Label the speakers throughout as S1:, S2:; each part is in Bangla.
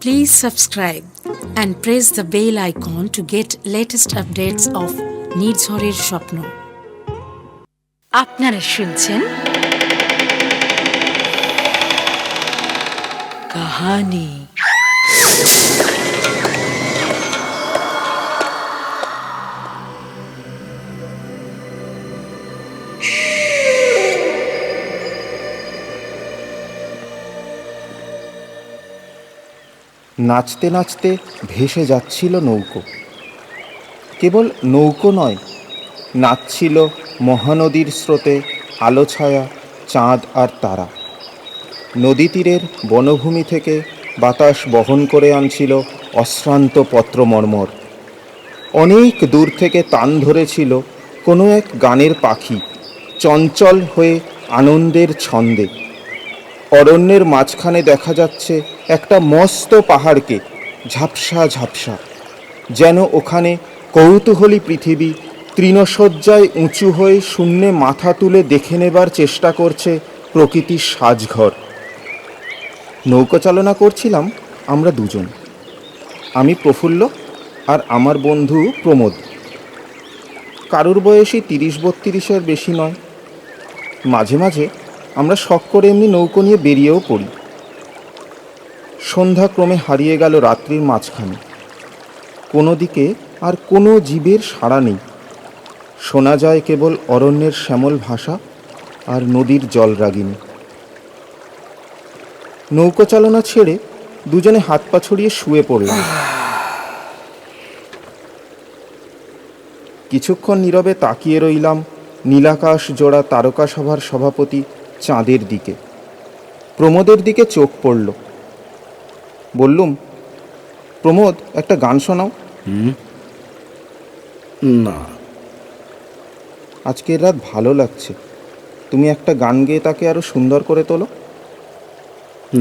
S1: Please subscribe and press the bell icon to get latest updates of নির্ঝরের স্বপ্ন। আপনারা শুনছেন কাহানি।
S2: নাচতে নাচতে ভেসে যাচ্ছিল নৌকো। কেবল নৌকো নয়, নাচছিল মহানদীর স্রোতে আলো ছায়া, চাঁদ আর তারা। নদী তীরের বনভূমি থেকে বাতাস বহন করে আনছিল অশ্রান্ত পত্রমর্মর। অনেক দূর থেকে তান ধরেছিল কোনো এক গানের পাখি, চঞ্চল হয়ে আনন্দের ছন্দে। অরণ্যের মাঝখানে দেখা যাচ্ছে একটা মস্ত পাহাড়কে, ঝাপসা ঝাপসা, যেন ওখানে কৌতূহলী পৃথিবী তৃণশয্যায় উঁচু হয়ে শূন্যে মাথা তুলে দেখে নেবার চেষ্টা করছে প্রকৃতির সাজঘর। নৌকা চালনা করছিলাম আমরা দুজন, আমি প্রফুল্ল আর আমার বন্ধু প্রমোদ। কারুর বয়সী ৩০-৩২-এর বেশি নয়। মাঝে মাঝে আমরা শখ করে এমনি নৌকো নিয়ে বেরিয়েও পড়ি। সন্ধ্যা ক্রমে হারিয়ে গেল রাত্রির মাঝখানে। কোনো দিকে আর কোনো জীবের সাড়া নেই। শোনা যায় কেবল অরণ্যের শ্যামল ভাষা আর নদীর জলরাগিনী। নৌকো চালনা ছেড়ে দুজনে হাত পা ছড়িয়ে শুয়ে পড়লাম। কিছুক্ষণ নীরবে তাকিয়ে রইলাম নীলাকাশ জোড়া তারকা সভার সভাপতি চাঁদের দিকে। প্রমোদের দিকে চোখ পড়ল। বললুম, প্রমোদ, একটা গান শোনাও।
S3: না,
S2: আজকের রাত ভালো লাগছে, তুমি একটা গান গেয়ে তাকে আরো সুন্দর করে তোলো।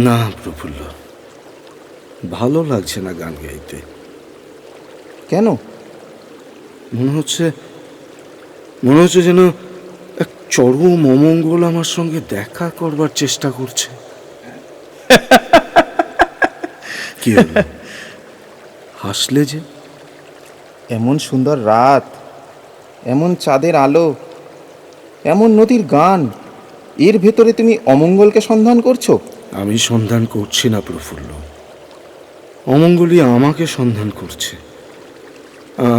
S3: না প্রফুল্ল, ভালো লাগছে না গান গাইতে।
S2: কেন?
S3: মনে হচ্ছে যেন এক চরম অমঙ্গল আমার সঙ্গে দেখা করবার চেষ্টা করছে। কি হলো? হাসলে যে?
S2: এমন সুন্দর রাত, এমন চাঁদের আলো, এমন নদীর গান, এর ভেতরে তুমি অমঙ্গলকে সন্ধান করছো?
S3: আমি সন্ধান করছি না প্রফুল্ল, অমঙ্গলই আমাকে সন্ধান করছে।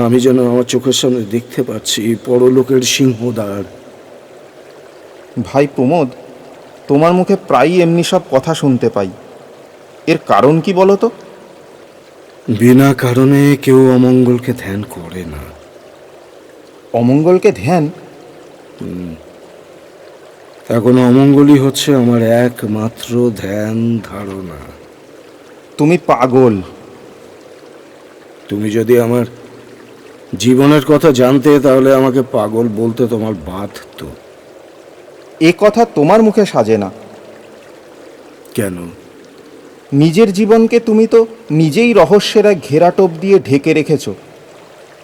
S3: আমি যেন আমার চোখের সামনে দেখতে পাচ্ছি পরলোকের সিংহদ্বার।
S2: ভাই প্রমোদ, তোমার মুখে প্রায়ই এমনি সব কথা শুনতে পাই, এর কারণ কি বলো তো?
S3: বিনা কারণে কেউ অমঙ্গলকে ধ্যান করে না।
S2: অমঙ্গলকে ধ্যান?
S3: এখন অমঙ্গলই হচ্ছে আমার একমাত্র ধ্যান ধারণা।
S2: তুমি পাগল।
S3: তুমি যদি আমার জীবনের কথা জানতে, তাহলে আমাকে পাগল বলতে তোমার বাধ্য।
S2: এ কথা তোমার মুখে সাজে না।
S3: কেন?
S2: নিজের জীবনকে তুমি তো নিজেই রহস্যের এক ঘেরাটোপ দিয়ে ঢেকে রেখেছ।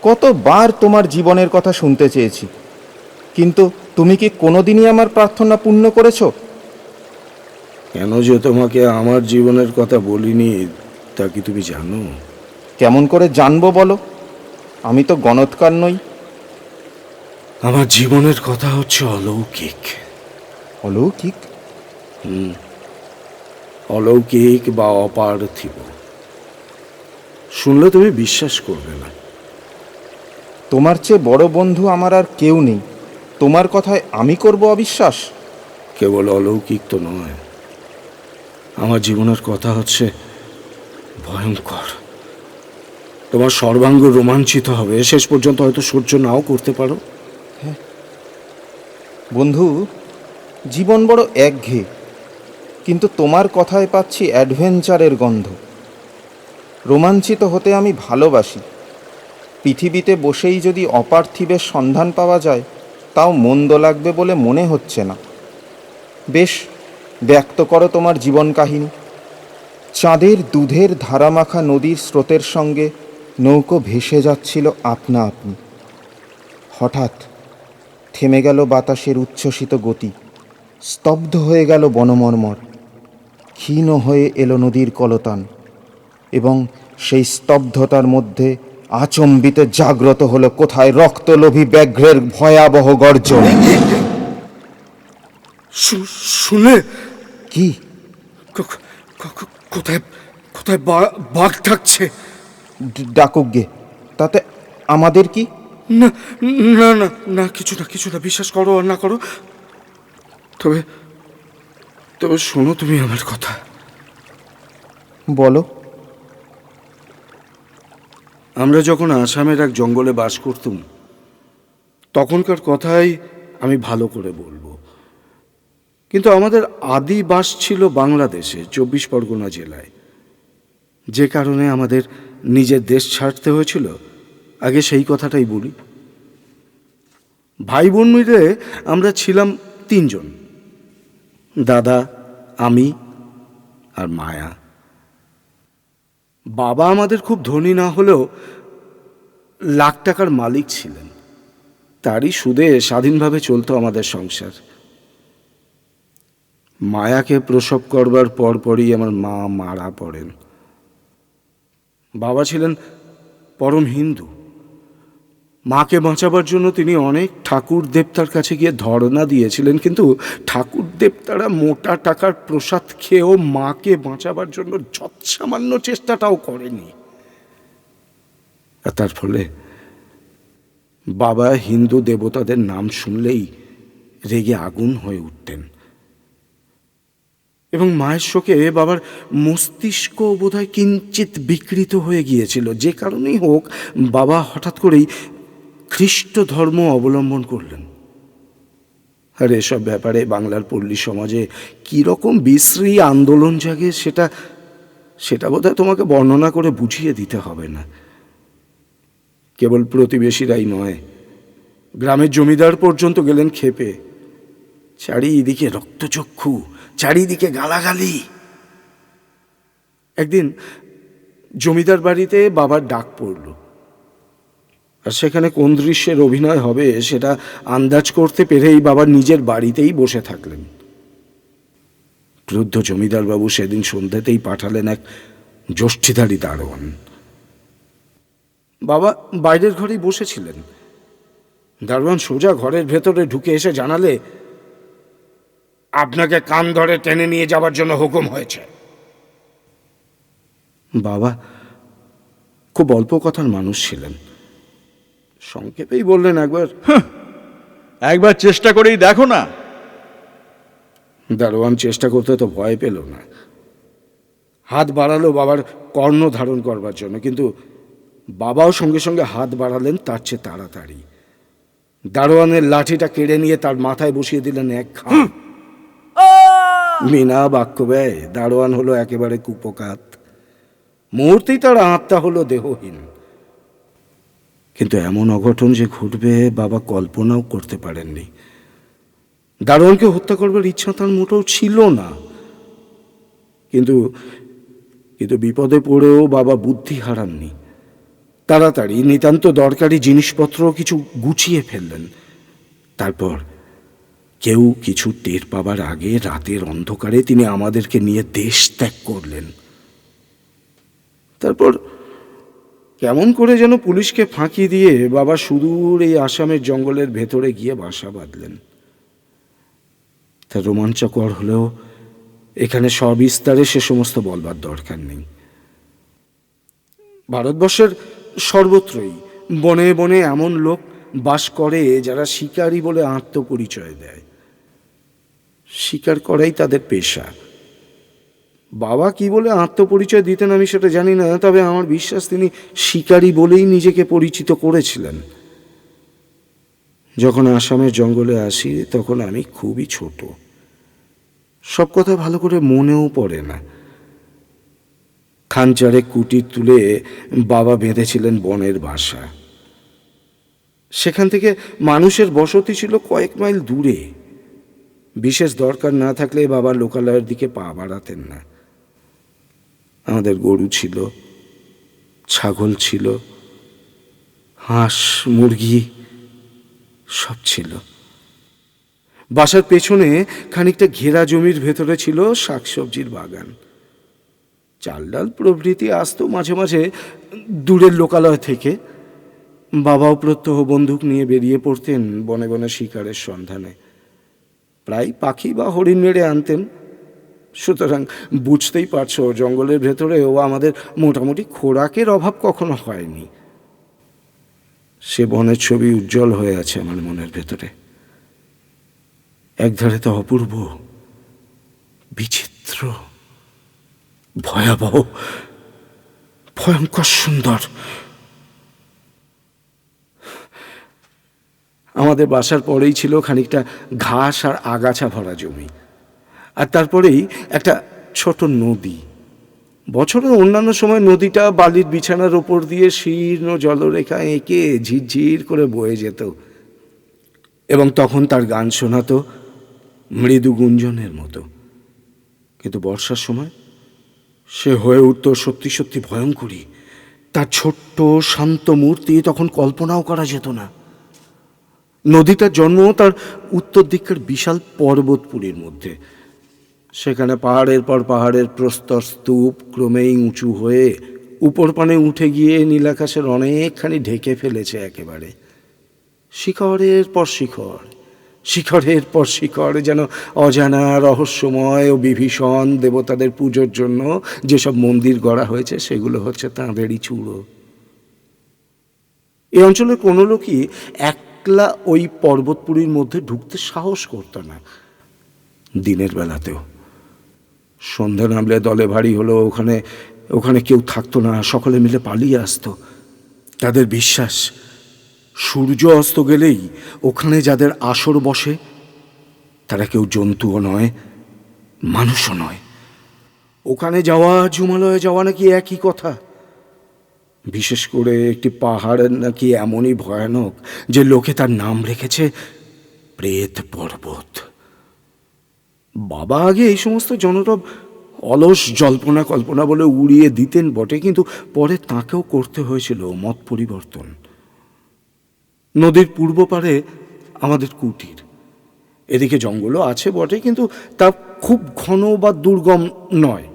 S2: কতবার তোমার জীবনের কথা শুনতে চেয়েছি, কিন্তু তুমি কি কোনোদিনই আমার প্রার্থনা পূর্ণ করেছো?
S3: কেন যে তোমাকে আমার জীবনের কথা বলিনি, তা কি তুমি জানো?
S2: কেমন করে জানবো বলো? আমি তো গণৎকার নই।
S3: আমার জীবনের কথা হচ্ছে অলৌকিক।
S2: অলৌকিক?
S3: অলৌকিক বা অপার্থিব। শুনলে তুমি বিশ্বাস করবে না।
S2: তোমার চেয়ে বড় বন্ধু আমার আর কেউ নেই, তোমার কথায় আমি করব অবিশ্বাস?
S3: কেবল অলৌকিক তো নয়, আমার জীবনের কথা হচ্ছে ভয়ঙ্কর। তোমার সর্বাঙ্গ রোমাঞ্চিত হবে, শেষ পর্যন্ত হয়তো সহ্য নাও করতে পারো।
S2: বন্ধু, জীবন বড় একঘেয়ে, কিন্তু তোমার কথায় পাচ্ছি অ্যাডভেঞ্চারের গন্ধ। রোমাঞ্চিত হতে আমি ভালোবাসি। পৃথিবীতে বসেই যদি অপার্থিবের সন্ধান পাওয়া যায়, তাও মন্দ লাগবে বলে মনে হচ্ছে না। বেশ, ব্যক্ত করো তোমার জীবন কাহিনী। চাঁদের দুধের ধারামাখা নদীর স্রোতের সঙ্গে নৌকো ভেসে যাচ্ছিল আপনা আপনি। হঠাৎ থেমে গেল বাতাসের উচ্ছ্বসিত গতি, স্তব্ধ হয়ে গেল বনমর্মর, ক্ষীণ হয়ে এলো নদীর কলতান। এবং সেই স্তব্ধতার মধ্যে আচম্বিতে জাগ্রত হলো কোথায় রক্তলোভী ব্যাঘ্রের ভয়াবহ গর্জন।
S3: শুনে
S2: কি?
S3: কোথায় কোথায় বাঘ থাকছে?
S2: ডাকুক গে, তাতে আমাদের কি?
S3: না না না না, কিছু না কিছু না, বিশ্বাস করো আর না করো, তবে তবে শোনো তুমি আমার কথা।
S2: বলো।
S3: আমরা যখন আসামের এক জঙ্গলে বাস করতুম তখনকার কথাই আমি ভালো করে বলবো, কিন্তু আমাদের আদি বাস ছিল বাংলাদেশে 24 পরগনা জেলায়। যে কারণে আমাদের নিজের দেশ ছাড়তে হয়েছিল, আগে সেই কথাটাই বলি। ভাই বোন মিলে আমরা ছিলাম 3 জন, দাদা, আমি আর মায়া। বাবা আমাদের খুব ধনী না হলেও লাখ টাকার মালিক ছিলেন, তারই সুদে স্বাধীনভাবে চলতো আমাদের সংসার। মায়াকে প্রসব করবার পরপরই আমার মা মারা পড়েন। বাবা ছিলেন পরম হিন্দু। মাকে বাঁচাবার জন্য তিনি অনেক ঠাকুর দেবতার কাছে গিয়ে ধর্ণা দিয়েছিলেন, কিন্তু ঠাকুর দেবতারা মোটা টাকার প্রসাদ খেয়েও মাকে বাঁচাবার জন্য যৎসামান্য চেষ্টাটাও করেনি। আর তার ফলে বাবা হিন্দু দেবতাদের নাম শুনলেই রেগে আগুন হয়ে উঠতেন, এবং মায়ের শোকে বাবার মস্তিষ্ক বোধহয় কিঞ্চিত বিকৃত হয়ে গিয়েছিল। যে কারণেই হোক, বাবা হঠাৎ করেই খ্রিস্ট ধর্ম অবলম্বন করলেন। আর এসব ব্যাপারে বাংলার পল্লী সমাজে কীরকম বিশ্রী আন্দোলন জাগে সেটা বোধহয় তোমাকে বর্ণনা করে বুঝিয়ে দিতে হবে না। কেবল প্রতিবেশীরাই নয়, গ্রামের জমিদার পর্যন্ত গেলেন ক্ষেপে। চারিদিকে রক্তচক্ষু, চারিদিকে গালাগালি। একদিন জমিদার বাড়িতে বাবার ডাক পড়ল, আর সেখানে কোন দৃশ্যের অভিনয় হবে সেটা আন্দাজ করতে পেরেই বাবার নিজের বাড়িতেই বসে থাকলেন। ক্রুদ্ধ জমিদার বাবু সেদিন সন্ধ্যাতেই পাঠালেন এক যষ্ঠিধারী দারোয়ান। বাবা বাইরের ঘরেই বসেছিলেন। দারোয়ান সোজা ঘরের ভেতরে ঢুকে এসে জানালে, আপনাকে কান ধরে টেনে নিয়ে যাবার জন্য হুকুম হয়েছে। বাবা খুব অল্প কথার মানুষ ছিলেন, সংক্ষেপেই বললেন,
S4: একবার চেষ্টা করেই দেখো না।
S3: দারোয়ান চেষ্টা করতে তো ভয় পেল না, হাত বাড়ালো বাবার কর্ণ ধারণ করবার জন্য, কিন্তু বাবাও সঙ্গে সঙ্গে হাত বাড়ালেন তার চেয়ে তাড়াতাড়ি। দারোয়ানের লাঠিটা কেড়ে নিয়ে তার মাথায় বসিয়ে দিলেন এক ঘা। বিনা বাক্য ব্যয় দারোয়ান হলো একেবারে কুপকাত। মুহূর্তেই তার আত্মা হলো দেহহীন। কিন্তু এমন অঘটন যে ঘটবে বাবা কল্পনাও করতে পারেননি। দারোয়ানকে হত্যা করবার ইচ্ছা তার মোটেও ছিল না, কিন্তু বিপদে পড়েও বাবা বুদ্ধি হারাননি। তাড়াতাড়ি নিতান্ত দরকারি জিনিসপত্র কিছু গুছিয়ে ফেললেন। তারপর কেউ কিছু টের পাবার আগে রাতের অন্ধকারে তিনি আমাদেরকে নিয়ে দেশ ত্যাগ করলেন। তারপর কেমন করে যেন পুলিশকে ফাঁকি দিয়ে বাবা সুদূর এই আসামের জঙ্গলের ভেতরে গিয়ে বাসা বাঁধলেন। তা রোমাঞ্চকর হলেও এখানে সবিস্তারে সে সমস্ত বলবার দরকার নেই। ভারতবর্ষের সর্বত্রই বনে বনে এমন লোক বাস করে যারা শিকারী বলে আত্মপরিচয় দেয়। শিকার করাই তাদের পেশা। বাবা কি বলে আত্মপরিচয় দিতেন আমি সেটা জানি না, তবে আমার বিশ্বাস তিনি শিকারী বলেই নিজেকে পরিচিত করেছিলেন। যখন আসামের জঙ্গলে আসি তখন আমি খুবই ছোট, সব কথা ভালো করে মনেও পড়ে না। খানচারে কুটির তুলে বাবা বেঁধেছিলেন বনের বাসা। সেখান থেকে মানুষের বসতি ছিল কয়েক মাইল দূরে। বিশেষ দরকার না থাকলে বাবা লোকালয়ের দিকে পা বাড়াতেন না। আমাদের গরু ছিল, ছাগল ছিল, হাঁস মুরগি সব ছিল। বাসার পেছনে খানিকটা ঘেরা জমির ভেতরে ছিল শাকসবজির বাগান। চাল ডাল প্রভৃতি আসতো মাঝে মাঝে দূরের লোকালয় থেকে। বাবাও প্রত্যহ বন্দুক নিয়ে বেরিয়ে পড়তেন বনে বনে শিকারের সন্ধানে। প্রায় পাখি বা হরিণ মেরে আনতেন। সুতরাং বুঝতেই পারছো, জঙ্গলের ভেতরেও আমাদের মোটামুটি খোরাকের অভাব কখনো হয়নি। সে বনের ছবি উজ্জ্বল হয়ে আছে আমার মনের ভেতরে। একধারে তো অপূর্ব, বিচিত্র, ভয়াবহ, ভয়ঙ্কর সুন্দর। আমাদের বাসার পরেই ছিল খানিকটা ঘাস আর আগাছা ভরা জমি, আর তারপরেই একটা ছোট নদী। বছরের অন্যান্য সময় নদীটা বালির বিছানার ওপর দিয়ে শীর্ণ জলরেখা এঁকে ঝিরঝির করে বয়ে যেত, এবং তখন তার গান শোনাতো মৃদু গুঞ্জনের মতো। কিন্তু বর্ষার সময় সে হয়ে উঠত সত্যি সত্যি ভয়ঙ্করী। তার ছোট্ট শান্ত মূর্তি তখন কল্পনাও করা যেত না। নদীটার জন্ম তার উত্তর দিকের বিশাল পর্বতপুরীর মধ্যে। সেখানে পাহাড়ের পর পাহাড়ের প্রস্তর স্তূপ ক্রমেই উঁচু হয়ে উপর পানে উঠে গিয়ে নীলাকাশের অনেকখানি ঢেকে ফেলেছে একেবারে। শিখরের পর শিখর, শিখরের পর শিখর, যেন অজানা রহস্যময় ও বিভীষণ দেবতাদের পুজোর জন্য যেসব মন্দির গড়া হয়েছে সেগুলো হচ্ছে তাঁদেরই চূড়ো। এই অঞ্চলের কোনো লোকই একলা ওই পর্বতপুরীর মধ্যে ঢুকতে সাহস করত না, দিনের বেলাতেও। সন্ধ্যা নামলে দলে ভারী হলো ওখানে ওখানে কেউ থাকতো না, সকলে মিলে পালিয়ে আসতো। তাদের বিশ্বাস, সূর্য অস্ত গেলেই ওখানে যাদের আসর বসে তারা কেউ জন্তুও নয়, মানুষও নয়। ওখানে যাওয়া জুমালয়ে যাওয়া নাকি একই কথা। বিশেষ করে একটি পাহাড় নাকি এমনই ভয়ানক যে লোকে তার নাম রেখেছে প্রেত পর্বত। বাবা আগে এই সমস্ত জনরব অলস জল্পনা কল্পনা বলে উড়িয়ে দিতেন বটে, কিন্তু পরে তাকেও করতে হয়েছিল মত পরিবর্তন। নদীর পূর্ব পারে আমাদের কুটির। এদিকে জঙ্গলও আছে বটে, কিন্তু তা খুব ঘন বা দুর্গম নয়।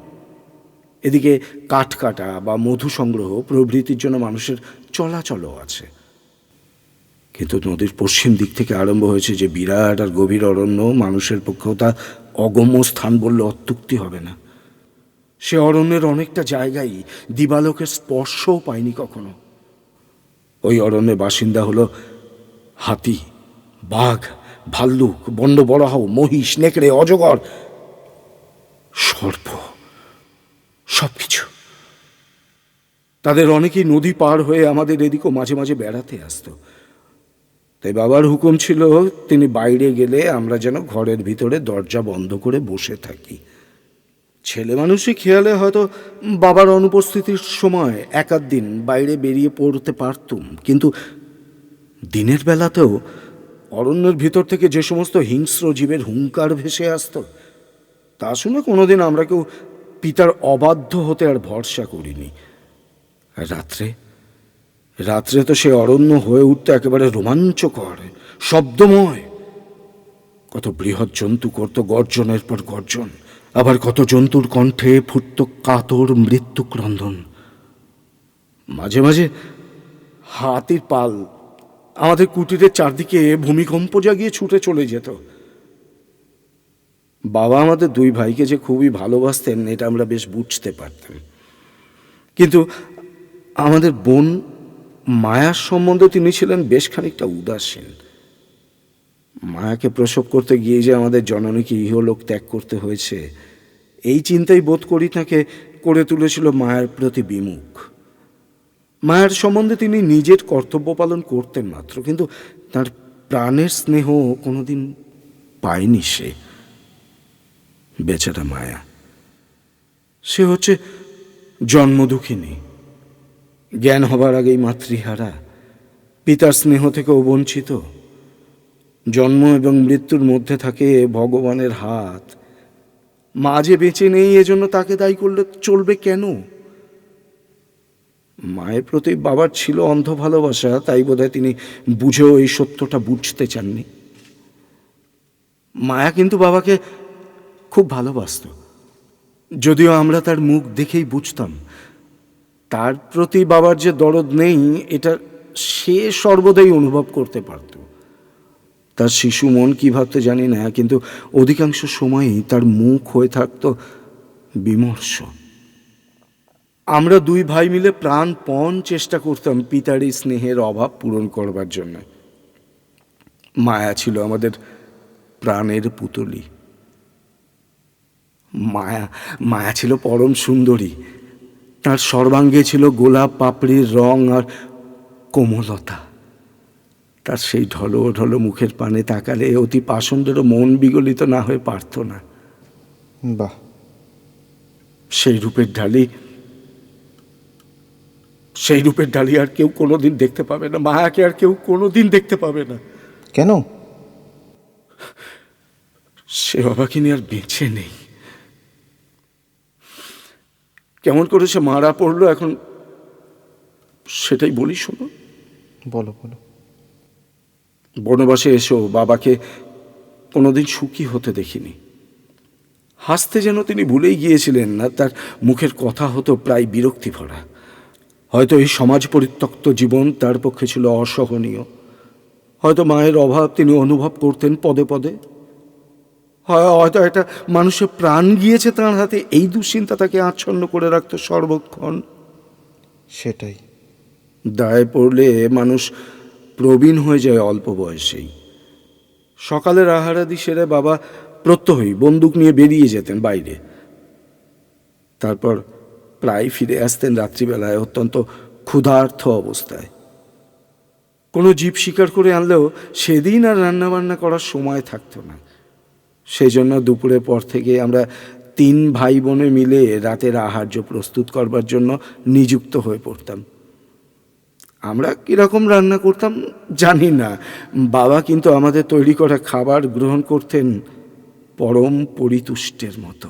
S3: এদিকে কাঠ কাটা বা মধু সংগ্রহ প্রভৃতির জন্য মানুষের চলাচলও আছে। কিন্তু নদীর পশ্চিম দিক থেকে আরম্ভ হয়েছে যে বিরাট আর গভীর অরণ্য, মানুষের পক্ষেও তা অগম্য স্থান বললে অত্যুক্তি হবে না। সে অরণ্যের অনেকটা জায়গায় দিবালোকের স্পর্শও পায়নি কখনো। ওই অরণ্যের বাসিন্দা হলো হাতি, বাঘ, ভাল্লুক, বন্ডবরাহ, মহিষ, নেকড়ে, অজগর, সর্প, সবকিছু। তাদের অনেকেই নদী পার হয়ে আমাদের এদিকেও মাঝে মাঝে বেড়াতে আসতো। তাই বাবার হুকুম ছিল তিনি বাইরে গেলে আমরা যেন ঘরের ভিতরে দরজা বন্ধ করে বসে থাকি। ছেলে মানুষই খেয়ালে হয়তো বাবার অনুপস্থিতির সময় এক আধ দিন বাইরে বেরিয়ে পড়তে পারতুম, কিন্তু দিনের বেলাতেও অরণ্যের ভিতর থেকে যে সমস্ত হিংস্র জীবের হুঙ্কার ভেসে আসত তা শুনে কোনোদিন আমরা কেউ পিতার অবাধ্য হতে আর ভরসা করিনি। আর রাত্রে তো সে অরণ্য হয়ে উঠতে একেবারে রোমাঞ্চকর, শব্দময়। কত বৃহৎ জন্তু করত গর্জনের পর গর্জন, আবার কত জন্তুর কণ্ঠে ফুটত কাতর মৃত্যু ক্রন্দন। মাঝে মাঝে হাতির পাল আমাদের কুটিরের চারদিকে ভূমিকম্প জাগিয়ে ছুটে চলে যেত। বাবা আমাদের দুই ভাইকে যে খুবই ভালোবাসতেন এটা আমরা বেশ বুঝতে পারতাম, কিন্তু আমাদের বোন মায়ার সম্বন্ধে তিনি ছিলেন বেশ খানিকটা উদাসীন। মায়াকে প্রসব করতে গিয়ে যে আমাদের জননীকে ইহলোক ত্যাগ করতে হয়েছে এই চিন্তাই বোধ করি তাকে করে তুলেছিল মায়ের প্রতি বিমুখ। মায়ের সম্বন্ধে তিনি নিজের কর্তব্য পালন করতেন মাত্র, কিন্তু তার প্রাণের স্নেহ কোনোদিন পায়নি সে। বেচারা মায়া, সে হচ্ছে জন্মদুঃখিনী, জ্ঞান হবার আগেই মাতৃহারা, পিতার স্নেহ থেকে বঞ্চিত। জন্ম এবং মৃত্যুর মধ্যে থাকে ভগবানের হাত। মা যে বেঁচে নেই এজন্য তাকে দায়ী করলে চলবে কেন? মায়ের প্রতি বাবার ছিল অন্ধ ভালোবাসা, তাই বোধহয় তিনি বুঝেও এই সত্যটা বুঝতে চাননি। মায়া কিন্তু বাবাকে খুব ভালোবাসত। যদিও আমরা তার মুখ দেখেই বুঝতাম তার প্রতি বাবার যে দরদ নেই, এটা সে সর্বদাই অনুভব করতে পারত। তার শিশু মন কি ভাবতে জানি না, কিন্তু অধিকাংশ সময়ই তার মুখ হয়ে থাকত বিমর্ষ। আমরা দুই ভাই মিলে প্রাণপণ চেষ্টা করতাম পিতারই স্নেহের অভাব পূরণ করবার জন্য। মায়া ছিল আমাদের প্রাণের পুতলি। মায়া ছিল পরম সুন্দরী। তার সর্বাঙ্গে ছিল গোলাপ পাপড়ির রং আর কোমলতা। তার সেই ঢলো ঢলো মুখের পানে তাকালে অতি পাষণ্ডেরও মন বিগলিত না হয়ে পারত না।
S2: বাহ,
S3: সেই রূপের ঢালি আর কেউ কোনোদিন দেখতে পাবে না। মায়াকে আর কেউ কোনোদিন দেখতে পাবে না।
S2: কেন?
S3: সে বাবাকে নিয়ে আর বেঁচে নেই। কেমন করে সে মারা পড়লো এখন সেটাই বলি, শোনো।
S2: বলো বলো।
S3: বনবাসে এসেও বাবাকে কোনোদিন সুখী হতে দেখিনি। হাসতে যেন তিনি ভুলেই গিয়েছিলেন না। তার মুখের কথা হতো প্রায় বিরক্তি ভরা। হয়তো এই সমাজ পরিত্যক্ত জীবন তার পক্ষে ছিল অসহনীয়। হয়তো মায়ের অভাব তিনি অনুভব করতেন পদে পদে। হয়তো একটা মানুষের প্রাণ গিয়েছে তাঁর হাতে, এই দুশ্চিন্তা তাকে আচ্ছন্ন করে রাখত সর্বক্ষণ।
S2: সেটাই।
S3: দায়ে পড়লে মানুষ প্রবীণ হয়ে যায় অল্প বয়সেই। সকালের আহারাদি সেরে বাবা প্রত্যহই বন্দুক নিয়ে বেরিয়ে যেতেন বাইরে। তারপর প্রায় ফিরে আসতেন রাত্রিবেলায় অত্যন্ত ক্ষুধার্ত অবস্থায়। কোনো জীব শিকার করে আনলেও সেদিন আর রান্নাবান্না করার সময় থাকতো না। সেই জন্য দুপুরের পর থেকে আমরা 3 ভাই বোনে মিলে রাতের আহার্য প্রস্তুত করবার জন্য নিযুক্ত হয়ে পড়তাম। আমরা কীরকম রান্না করতাম জানি না, বাবা কিন্তু আমাদের তৈরি করা খাবার গ্রহণ করতেন পরম পরিতুষ্টের মতো।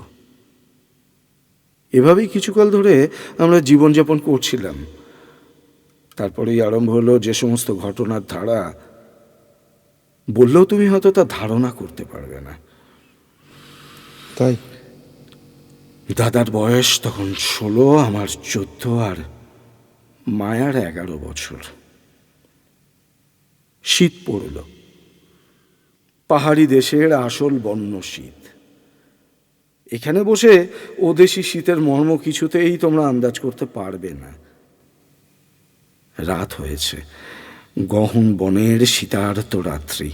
S3: এভাবেই কিছুকাল ধরে আমরা জীবনযাপন করছিলাম। তারপরেই আরম্ভ হলো যে সমস্ত ঘটনার ধারা, বললেও তুমি হয়তো তা ধারণা করতে পারবে না।
S2: তাই?
S3: দাদার বয়স তখন 16, আমার 14 আর মায়ার 11 বছর। শীত পড়ল, পাহাড়ি দেশের আসল বন্য শীত। এখানে বসে ওদেশি শীতের মর্ম কিছুতেই তোমরা আন্দাজ করতে পারবে না। রাত হয়েছে, গহন বনের শীতার্ত রাত্রি।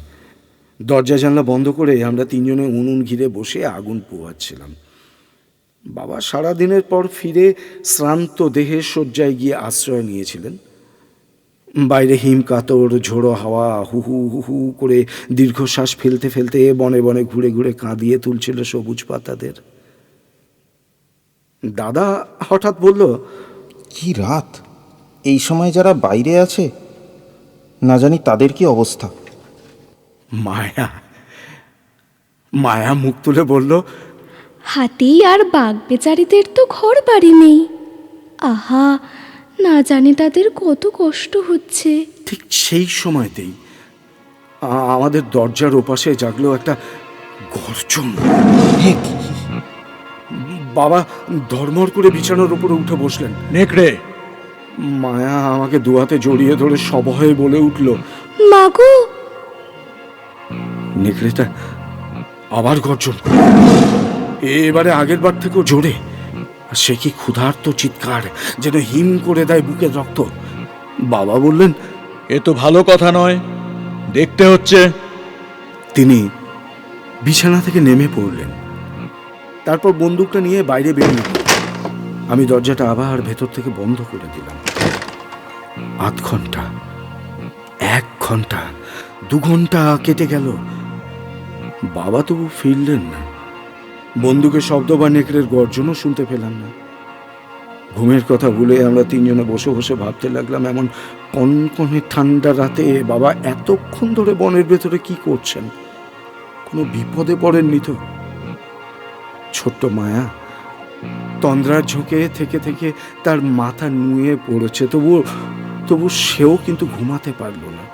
S3: দরজা জানলা বন্ধ করে আমরা 3 জনে উনুন ঘিরে বসে আগুন পোহাচ্ছিলাম। বাবা সারাদিনের পর ফিরে শ্রান্ত দেহে শয্যায় গিয়ে আশ্রয় নিয়েছিলেন। বাইরে হিমকাতর ঝোড়ো হাওয়া হুহু হুহু করে দীর্ঘশ্বাস ফেলতে ফেলতে বনে বনে ঘুরে ঘুরে কাঁদিয়ে তুলছিল সবুজ পাতাদের। দাদা হঠাৎ বলল,
S2: কি রাত! এই সময় যারা বাইরে আছে না জানি তাদের কি অবস্থা।
S3: মায়া মুখ তুলে বলল,
S5: হাতি আর বাঘ বেচারিদের তো ঘর বাড়ি নেই। আহা, না জানি তাদের কত কষ্ট হচ্ছে।
S3: ঠিক সেই সময়তেই আমাদের দরজার ওপাশে জাগলো একটা গর্জন। বাবা ধর্মর করে বিছানার উপরে উঠে বসলেন।
S4: নেকড়ে!
S3: মায়া আমাকে দুহাতে জড়িয়ে ধরে সভয়ে বলে উঠল,
S5: মাগো!
S3: নেকড়েটা আবার গর্জন, এবারে আগের বার থেকেও জোরে। সে কি ক্ষুধার্ত চিৎকার, যেন হিম করে দেয় বুকের রক্ত। বাবা বললেন,
S4: এ তো ভালো কথা নয়, দেখতে হচ্ছে।
S3: তিনি বিছানা থেকে নেমে পড়লেন। তারপর বন্দুকটা নিয়ে বাইরে বেরিয়ে গেলেন। আমি দরজাটা আবার ভেতর থেকে বন্ধ করে দিলাম। 8 ঘন্টা, 1 ঘন্টা, 2 ঘন্টা কেটে গেল। বাবা তবু ফিরলেন না। বন্দুকের শব্দ বা নেকড়ের গর্জনও শুনতে পেলাম না। ঘুমের কথা ভুলে আমরা 3 জনে বসে বসে ভাবতে লাগলাম, এমন কনকনে ঠান্ডা রাতে বাবা এতক্ষণ ধরে বনের ভেতরে কি করছেন? কোনো বিপদে পড়েননি তো? ছোট্ট মায়া তন্দ্রার ঝোঁকে থেকে থেকে তার মাথা নুয়ে পড়েছে, তবু সেও কিন্তু ঘুমাতে পারল না।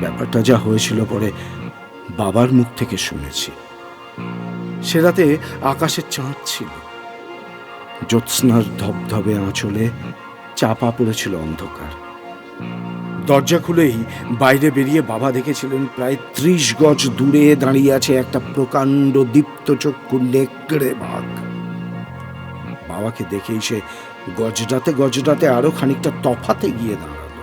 S3: ব্যাপারটা যা হয়েছিল পরে বাবার মুখ থেকে শুনেছি। সে রাতে আকাশের চাঁদ ছিল, জ্যোৎস্নার ধবধবে আঁচলে চাপা পড়েছিল অন্ধকার। দরজা খুলেই বাইরে বেরিয়ে বাবা দেখেছিলেন প্রায় 30 গজ দূরে দাঁড়িয়ে আছে একটা প্রকাণ্ড দীপ্তচক্ষু নেকড়ে বাঘ। বাবাকে দেখেই সে গজরাতে গজরাতে আরো খানিকটা তফাতে গিয়ে দাঁড়ালো।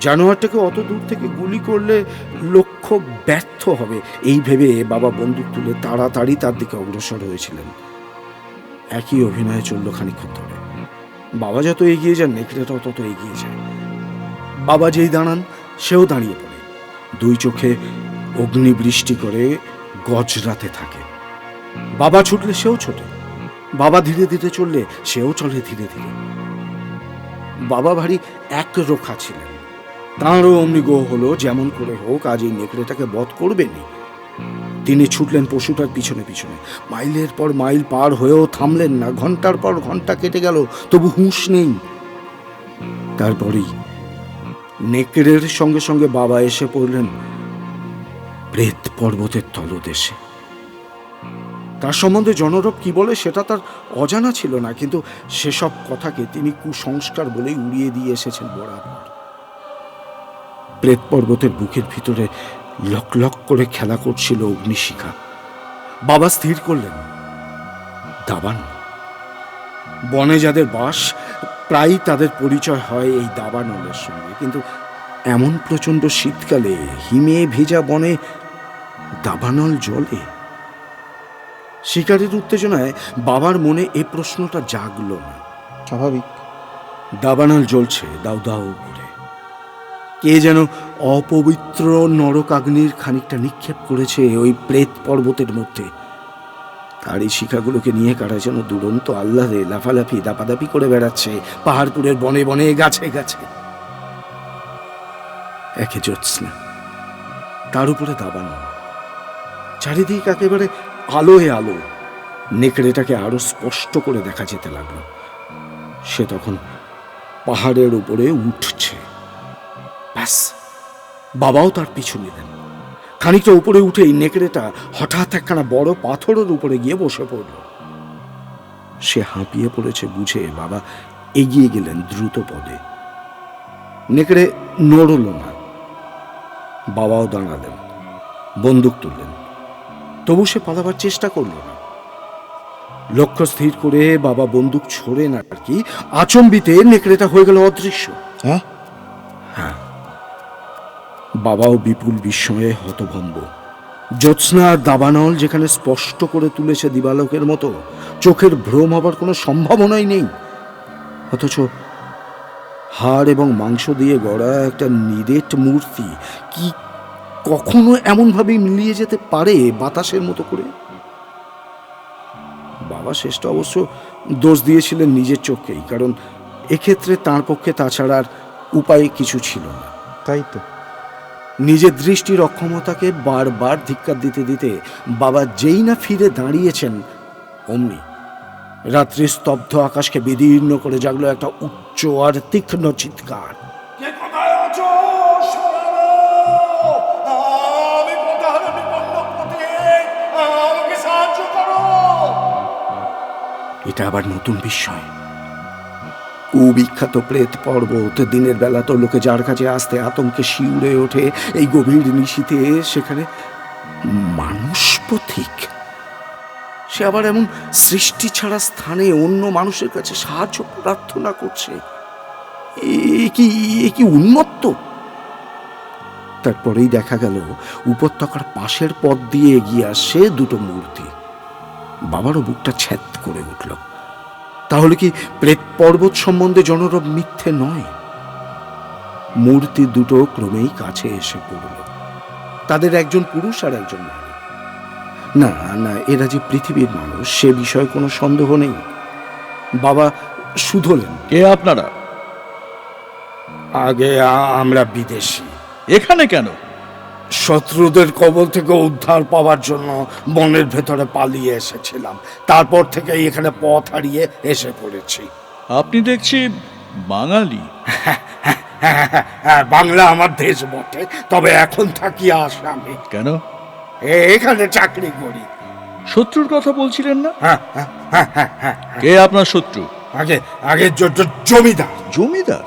S3: জানোয়ারটাকে অত দূর থেকে গুলি করলে লক্ষ্য ব্যর্থ হবে এই ভেবে বাবা বন্দুক তুলে তাড়াতাড়ি তার দিকে অগ্রসর হয়েছিলেন। একই অভিনয়ে চলল খানিকক্ষণ ধরে। বাবা যত এগিয়ে যান নেকড়েটাও তত এগিয়ে যায়। বাবা যেই দাঁড়ান সেও দাঁড়িয়ে পড়ে, দুই চোখে অগ্নিবৃষ্টি করে গজরাতে থাকে। বাবা ছুটলে সেও ছোটে, বাবা ধীরে ধীরে চললে সেও চলে ধীরে ধীরে। বাবা ভারী একরোখা ছিলেন, তাঁরও অমনি গো হলো যেমন করে হোক আজ এই নেকড়েটাকে বধ করবেনই। তিনি ছুটলেন পশুটার পিছনে পিছনে, মাইলের পর মাইল পার হয়েও থামলেন না। ঘন্টার পর ঘন্টা কেটে গেল, তবু হুঁশ নেই। তারপরেই নেকড়ের সঙ্গে সঙ্গে বাবা এসে পড়লেন প্রেত পর্বতের তলদেশে। তার সম্বন্ধে জনরব কি বলে সেটা তার অজানা ছিল না, কিন্তু সেসব কথাকে তিনি কুসংস্কার বলেই উড়িয়ে দিয়ে এসেছেন বরাবর। প্রেত পর্বতের বুকের ভিতরে লক লক করে খেলা করছিল অগ্নিশিখা। বাবা স্থির করলেন দাবানল। বনে যাদের বাস প্রায় তাদের পরিচয় হয় এই দাবানলের সঙ্গে, কিন্তু এমন প্রচণ্ড শীতকালে হিমে ভেজা বনে দাবানল জ্বলে? শিকারের উত্তেজনায় বাবার মনে এ প্রশ্নটা জাগল না।
S2: স্বাভাবিক।
S3: দাবানল জ্বলছে দাউ দাউ করে। কে যেন অপবিত্র নরকাগ্নির খানিকটা নিক্ষেপ করেছে ওই প্রেত পর্বতের মধ্যে। আর এই শিখাগুলোকে নিয়ে কারা যেন দুরন্ত আহ্লাদে লাফালাফি দাপাদাপি করে বেড়াচ্ছে পাহাড়পুরের বনে বনে, গাছে গাছে। একে জ্যোৎস্না, তার উপরে দাবানল, চারিদিক একেবারে আলোয় আলো। নেকড়েটাকে আরো স্পষ্ট করে দেখা যেতে লাগলো। সে তখন পাহাড়ের উপরে উঠছে। ব্যাস, বাবাও তার পিছু নিলেন। খানিকটা উপরে উঠেই নেকড়েটা হঠাৎ একখানা বড় পাথরের উপরে গিয়ে বসে পড়ল। সে হাঁপিয়ে পড়েছে বুঝে বাবা এগিয়ে গেলেন দ্রুত পদে। নেকড়ে নড়ল না। বাবাও দাঁড়ালেন, বন্দুক তুললেন, তবু সে পালাবার চেষ্টা করল না। লক্ষ্য স্থির করে বাবা বন্দুক ছোড়েন আর কি, আচম্বিতে নেকড়েটা হয়ে গেল অদৃশ্য।
S2: হ্যাঁ,
S3: বাবাও বিপুল বিস্ময়ে হতভম্ব। জ্যোৎস্না আর দাবানল যেখানে স্পষ্ট করে তুলেছে দিবালোকের মতো, চোখের ভ্রম হবার কোনো সম্ভাবনাই নেই, অথচ হাড় এবং মাংস দিয়ে গড়া একটা নিরেট মূর্তি কি কখনো এমনভাবে মিলিয়ে যেতে পারে বাতাসের মতো করে? বাবা শেষটা অবশ্য দোষ দিয়েছিলেন নিজের চোখকেই, কারণ এক্ষেত্রে তাঁর পক্ষে তাছাড়া আর উপায় কিছু ছিল না।
S2: তাই তো।
S3: নিজের দৃষ্টির অক্ষমতাকে বারবার ধিক্কার দিতে দিতে বাবা যেই না ফিরে দাঁড়িয়েছেন, অমনি রাত্রি স্তব্ধ আকাশকে বিদীর্ণ করে জাগলো একটা উচ্চ আর তীক্ষ্ণ চিৎকার। এটা আবার নতুন বিস্ময়। কুবিখ্যাত প্রেত পর্বত, দিনের বেলা তো লোকে যার কাছে আসতে আতঙ্কে শিউরে ওঠে, এই গভীর নিশীথে সেখানে মানুষ পথিক। সে আবার এমন সৃষ্টি ছাড়া স্থানে অন্য মানুষের কাছে সাহায্য প্রার্থনা করছে। এ কি উন্মত্ত! তারপরেই দেখা গেল উপত্যকার পাশের পথ দিয়ে এগিয়ে আসছে দুটো মূর্তি। বাবারও বুকটা ছ্যাদ করে উঠল। তাহলে কি প্রেত পর্বত সম্বন্ধে জনরব মিথ্যে নয়? মূর্তি দুটো ক্রমেই কাছে এসে পড়ল। তাদের একজন পুরুষ আর একজন নারী। না না, এরা যে পৃথিবীর মানুষ সে বিষয়ে কোনো সন্দেহ নেই। বাবা শুধলেন,
S4: কে আপনারা?
S3: আগে আমরা বিদেশি।
S4: এখানে কেন?
S3: শত্রুদের কবল থেকে উদ্ধার পাওয়ার জন্য বনের ভেতরে পালিয়ে এসেছিলাম। তারপর থেকে এখানে পথ হারিয়ে এসে পড়েছি।
S4: আপনি দেখছি বাঙালি।
S3: বাংলা আমার দেশ বটে, তবে এখন থাকি আসামে।
S4: কেন?
S3: এখানে চাকরি করি।
S4: শত্রুর কথা বলছিলেন না?
S3: হ্যাঁ হ্যাঁ হ্যাঁ হ্যাঁ হ্যাঁ।
S4: কে আপনার শত্রু?
S3: আগে আগে জমিদার
S4: জমিদার?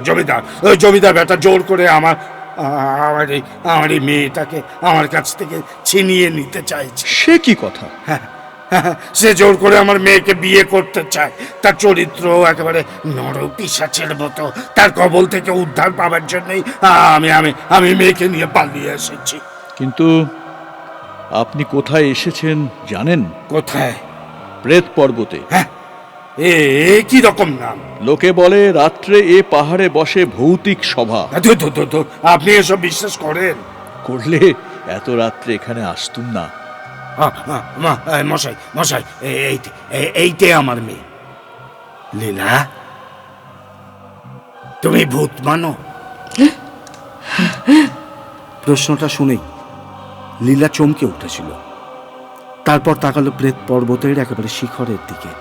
S3: জমিদার ওই জমিদার বেটা জোর করে আমার এই মেয়েটাকে আমার কাছ থেকে ছিনিয়ে নিতে চাইছে।
S4: সে কি কথা?
S3: সে জোর করে আমার মেয়েকে বিয়ে করতে চায়। তার চরিত্র একেবারে নরপিশাচের মতো। তার কবল থেকে উদ্ধার পাওয়ার জন্যই আমি মেয়েকে নিয়ে পালিয়ে এসেছি।
S4: কিন্তু আপনি কোথায় এসেছেন জানেন?
S3: কোথায়?
S4: প্রেত পর্বতে।
S3: হ্যাঁ, এ কি রকম নাম?
S4: লোকে বলে রাত্রে এ পাহাড়ে বসে ভৌতিক সভা।
S3: ধুর, আপনি এসব বিশ্বাস করেন?
S4: করলে এত রাত্রে এখানে আসতুম না।
S3: মশাই এইটাই আমার মেয়ে লীলা। তুমি ভূত মানো? প্রশ্নটা শুনেই লীলা চমকে উঠেছিল। তারপর তাকালো প্রেত পর্বতের একেবারে শিখরের দিকে,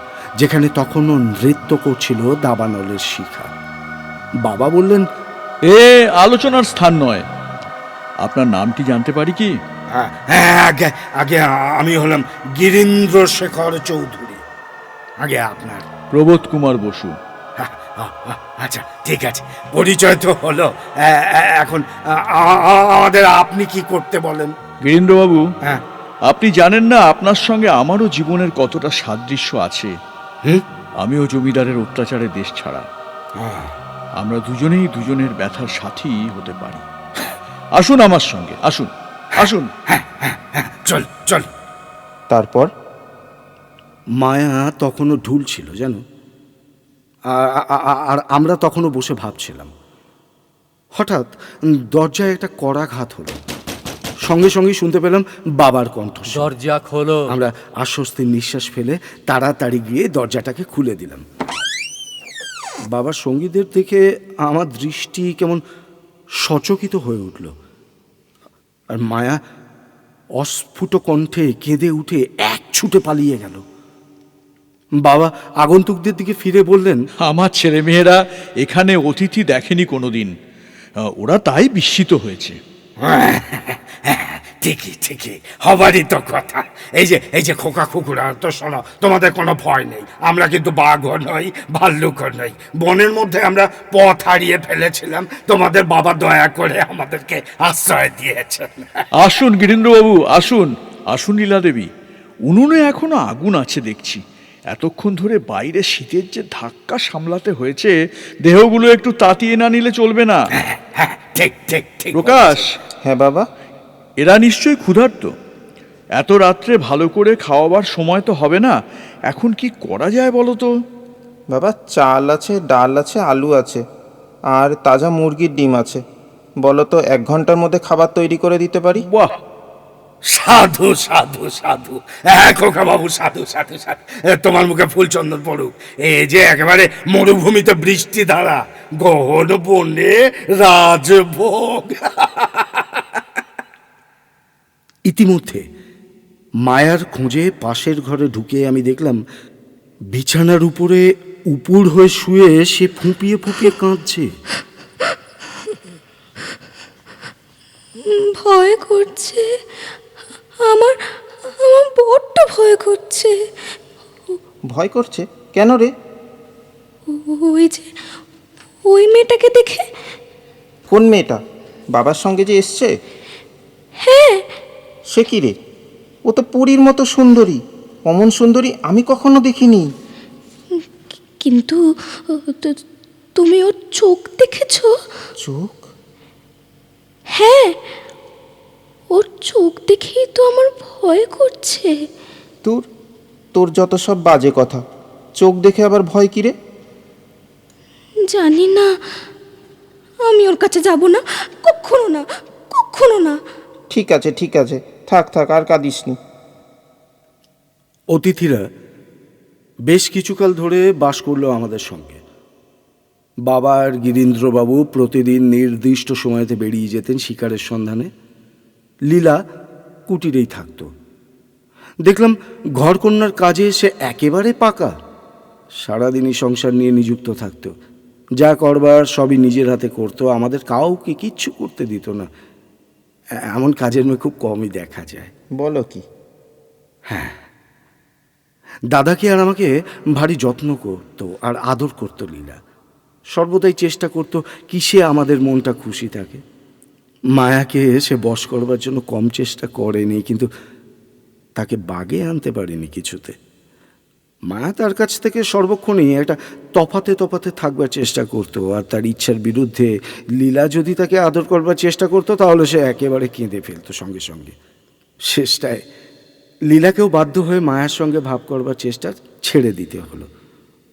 S3: যেখানে তখনও নৃত্য করছিল দাবানলের শিখা। বাবা বললেন,
S4: এ আলোচনার স্থান নয়। আপনার নামটি জানতে পারি কি?
S3: আগে আমি হলাম গিরীন্দ্র শেখর চৌধুরী। আগে আপনার?
S4: প্রবোধ কুমার বসু।
S3: আচ্ছা, ঠিক আছে, পরিচয় তো হলো। এখন আমাদের আপনি কি করতে বলেন?
S4: গিরীন্দ্রবাবু,
S3: হ্যাঁ।
S4: আপনি জানেন না আপনার সঙ্গে আমারও জীবনের কতটা সাদৃশ্য আছে। আমিও জমিদারের অত্যাচারে দেশ ছাড়া। আমরা দুজনেই দুজনের ব্যথার সাথী হতে পারি। আসুন আমার সঙ্গে, আসুন আসুন।
S3: চল।
S2: তারপর
S3: মায়া তখনও ঢুল ছিল জানো, আর আমরা তখনও বসে ভাবছিলাম। হঠাৎ দরজায় একটা কড়া ঘাত হলো। সঙ্গে সঙ্গে শুনতে পেলাম বাবার কণ্ঠ।
S6: দরজা খোলো।
S3: আমরা আশ্বস্তির নিঃশ্বাস ফেলে তাড়াতাড়ি গিয়ে দরজাটাকে খুলে দিলাম। বাবার সঙ্গীদের দেখে আমার দৃষ্টি কেমন সচকিত হয়ে উঠল। আর মায়া অস্ফুট কণ্ঠে কেঁদে উঠে এক ছুটে পালিয়ে গেল। বাবা আগন্তুকদের দিকে ফিরে বললেন,
S4: আমার ছেলেমেয়েরা এখানে অতিথি দেখেনি কোনোদিন, ওরা তাই বিস্মিত হয়েছে।
S3: ঠিকই হবারই তো কথা। এই যে খোকা খুকুরা, তো শোনো, তোমাদের কোনো ভয় নেই। আমরা কিন্তু বাঘও নই, ভাল্লুকও নই। বনের মধ্যে আমরা পথ হারিয়ে ফেলেছিলাম। তোমাদের বাবা দয়া করে আমাদেরকে আশ্রয় দিয়েছেন।
S4: আসুন গিরীন্দ্রবাবু, আসুন আসুন। লীলা দেবী, উনুনে এখনো আগুন আছে দেখছি। এতক্ষণ ধরে বাইরে শীতের যে ধাক্কা সামলাতে হয়েছে, দেহগুলো একটু তাতিয়ে না নিলে চলবে না।
S3: ঠিক
S4: প্রকাশ।
S2: হ্যাঁ বাবা।
S4: এরা নিশ্চয়ই ক্ষুধার্ত। এত রাত্রে ভালো করে খাওয়াবার সময় তো হবে না। এখন কি করা যায় বলো তো?
S2: বাবা, চাল আছে, ডাল আছে, আলু আছে, আর তাজা মুরগির ডিম আছে। বলো তো 1 ঘন্টার মধ্যে খাবার তৈরি করে দিতে পারি?
S4: বাহ,
S3: সাধু খোকা বাবু, সাধু। তোমার মুখে ফুলচন্দন পড়ুক। এই যে একেবারে মরুভূমিতে বৃষ্টি ধারা, গহন বনে রাজভোগ। ইতিমধ্যে মায়ার খোঁজে পাশের ঘরে ঢুকে আমি দেখলাম বিছানার উপরে উপুড় হয়ে শুয়ে সে ফুঁপিয়ে কাঁদছে।
S5: ভয় করছে, আমার বড্ড ভয় করছে।
S2: ভয় করছে কেন রে?
S5: ওই মেয়েটাকে দেখে।
S2: কোন মেয়েটা? বাবার সঙ্গে যে এসছে?
S5: হ্যাঁ।
S2: সে কি রে? ও তো পরীর মতো সুন্দরী। অমন সুন্দরী আমি কখনো দেখিনি।
S5: কিন্তু তুমি ওর চোখ দেখেছো?
S2: চোখ?
S5: হ্যাঁ, ওর চোখ দেখেই তো আমার ভয় করছে।
S2: তোর যত সব বাজে কথা। চোখ দেখে আবার ভয় কি রে?
S5: জানি না, আমি ওর কাছে যাব না, কখনো না।
S2: ঠিক আছে, থাক আর কাঁদিসনি।
S3: অতিথিরা বেশ কিছুকাল ধরে বাস করলো আমাদের সঙ্গে। বাবা আর গিরীন্দ্রবাবু প্রতিদিন নির্দিষ্ট সময়তে বেরিয়ে যেতেন শিকারের সন্ধানে। লীলা কুটিরেই থাকতো। দেখলাম ঘরকন্যার কাজে সে একেবারে পাকা। সারাদিনই সংসার নিয়ে নিযুক্ত থাকতো। যা করবার সবই নিজের হাতে করতো, আমাদের কাউকে কিচ্ছু করতে দিত না। এমন কাজের মেয়ে খুব কমই দেখা যায়।
S2: বলো কি?
S3: দাদাকে আর আমাকে ভারী যত্ন করতো আর আদর করতো লীলা। সর্বদাই চেষ্টা করতো কিসে আমাদের মনটা খুশি থাকে। মায়াকে সে বশ করবার জন্য কম চেষ্টা করেনি, কিন্তু তাকে বাগে আনতে পারেনি কিছুতে। মায়া তার কাছ থেকে সর্বক্ষণই একটা তফাতে তফাতে থাকবার চেষ্টা করতো, আর তার ইচ্ছার বিরুদ্ধে লীলা যদি তাকে আদর করবার চেষ্টা করতো তাহলে সে একেবারে কেঁদে ফেলতো সঙ্গে সঙ্গে। শেষটায় লীলাকেও বাধ্য হয়ে মায়ার সঙ্গে ভাব করবার চেষ্টা ছেড়ে দিতে হলো।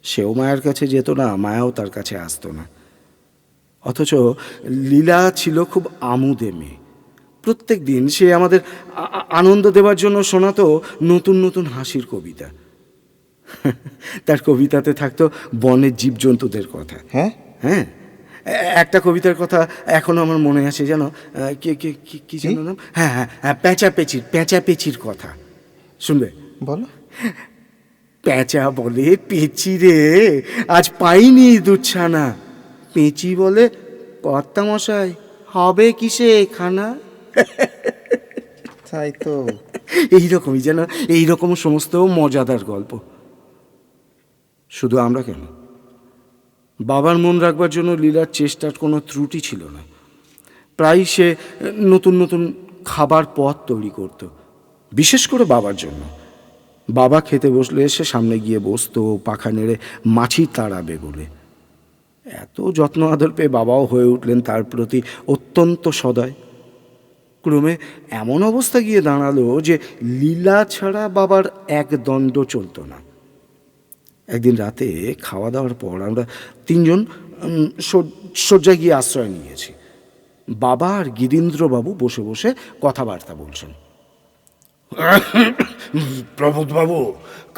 S3: সেও মায়ের কাছে যেত না, মায়াও তার কাছে আসতো না। অথচ লীলা ছিল খুব আমোদে মেয়ে। প্রত্যেক দিন সে আমাদের আনন্দ দেওয়ার জন্য শোনাতো নতুন নতুন হাসির কবিতা। তার কবিতাতে থাকতো বনের জীবজন্তুদের কথা।
S2: হ্যাঁ,
S3: হ্যাঁ, একটা কবিতার কথা এখনো আমার মনে আছে, জানো? কি যেন নাম? হ্যাঁ হ্যাঁ হ্যাঁ, পেঁচাপেচির কথা। শুনবে?
S2: বলো।
S3: পেঁচা বলে, পেঁচি রে আজ পাইনি দুচ্ছানা। পেঁচি বলে, কর্তা মশাই হবে কিসে খানা?
S2: তাই তো।
S3: এইরকমই যেন, এইরকম সমস্ত মজাদার গল্প। শুধু আমরা কেন, বাবার মন রাখবার জন্য লীলার চেষ্টার কোনো ত্রুটি ছিল না। প্রায় সে নতুন নতুন খাবার পথ তৈরি করত, বিশেষ করে বাবার জন্য। বাবা খেতে বসলে সে সামনে গিয়ে বসতো, পাখা নেড়ে মাছি তাড়াবে বলে। এত যত্ন আদর পেয়ে বাবাও হয়ে উঠলেন তার প্রতি অত্যন্ত সদয়। ক্রমে এমন অবস্থা গিয়ে দাঁড়ালো যে লীলা ছাড়া বাবার এক দণ্ড চলত না। একদিন রাতে খাওয়া দাওয়ার পর আমরা তিনজন শয্যায় গিয়ে আশ্রয় নিয়েছি। বাবা আর গিরীন্দ্রবাবু বসে বসে কথাবার্তা বলছেন।
S6: প্রবোধবাবু,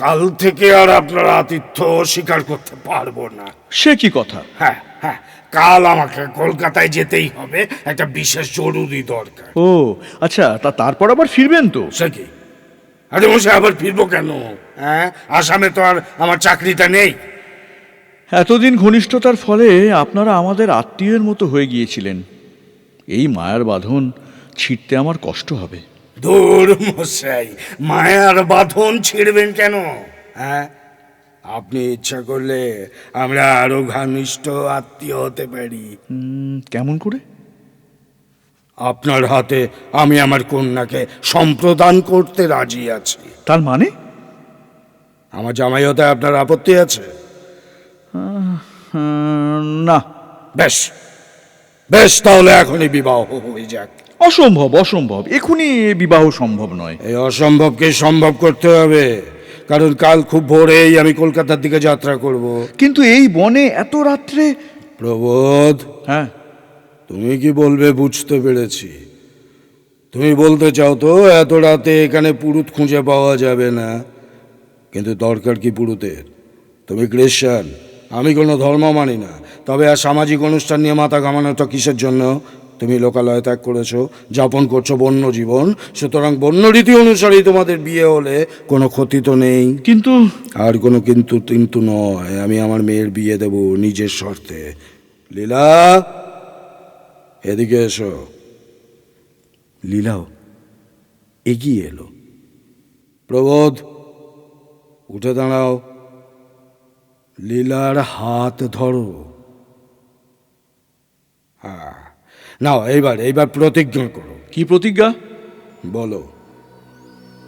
S6: কাল থেকে আর আপনার আতিথ্য স্বীকার করতে পারবো না।
S4: সে কি কথা?
S6: হ্যাঁ হ্যাঁ, কাল আমাকে কলকাতায় যেতেই হবে, একটা বিশেষ জরুরি দরকার।
S4: ও আচ্ছা, তারপর আবার ফিরবেন তো?
S6: সে কি? আরে মশাই, আবার ফিরবো কেন? হ্যাঁ, আসামে তো আর আমার চাকরিটা নেই।
S4: এতদিন ঘনিষ্ঠতার ফলে আপনারা আমাদের আত্মীয়ের মতো হয়ে গিয়েছিলেন। এই মায়ার বাঁধন ছিঁড়তে আমার কষ্ট হবে।
S6: দূর মশাই, মায়ার বাঁধন ছিঁড়বেন কেন? হ্যাঁ, আপনি ইচ্ছা করলে আমরা আরো ঘনিষ্ঠ আত্মীয় হতে পারি।
S4: কেমন করে?
S6: আপনার হাতে আমি আমার কন্যাকে সম্প্রদান করতে রাজি আছি।
S4: তার মানে?
S6: আমার জামাই হতে আপনার আপত্তি আছে?
S4: না।
S6: বেশ বেশ, তাহলে এখনই বিবাহ হয়ে যাক।
S4: অসম্ভব, অসম্ভব, এখনই বিবাহ সম্ভব নয়।
S6: এই অসম্ভবকে সম্ভব করতে হবে, কারণ কাল খুব ভোরেই আমি কলকাতার দিকে যাত্রা করব।
S4: কিন্তু এই বনে এত রাত্রে?
S6: প্রবোধ,
S4: হ্যাঁ,
S6: তুমি কি বলবে বুঝতে পেরেছি। তুমি বলতে চাও তো এত রাতে এখানে পুরুত খুঁজে পাওয়া যাবে না, কিন্তু দরকার কি পুরুতের? তুমি খ্রিস্টান, আমি কোনো ধর্ম মানি না, তবে আর সামাজিক অনুষ্ঠান নিয়ে মাথা ঘামানোটা কিসের জন্য? তুমি লোকালয় ত্যাগ করেছো, যাপন করছো বন্য জীবন, সুতরাং বন্য রীতি অনুসারেই তোমাদের বিয়ে হলে কোনো ক্ষতি তো নেই।
S4: কিন্তু
S6: আর কোনো কিন্তু নয়, আমি আমার মেয়ের বিয়ে দেব নিজের শর্তে। লীলা, এদিকে এসো।
S3: লীলাও এগিয়ে এলো।
S6: প্রবোধ, উঠে দাঁড়াও। লীলার হাত ধরো। হ্যাঁ, নাও এইবার প্রতিজ্ঞা করো।
S4: কি প্রতিজ্ঞা?
S6: বলো।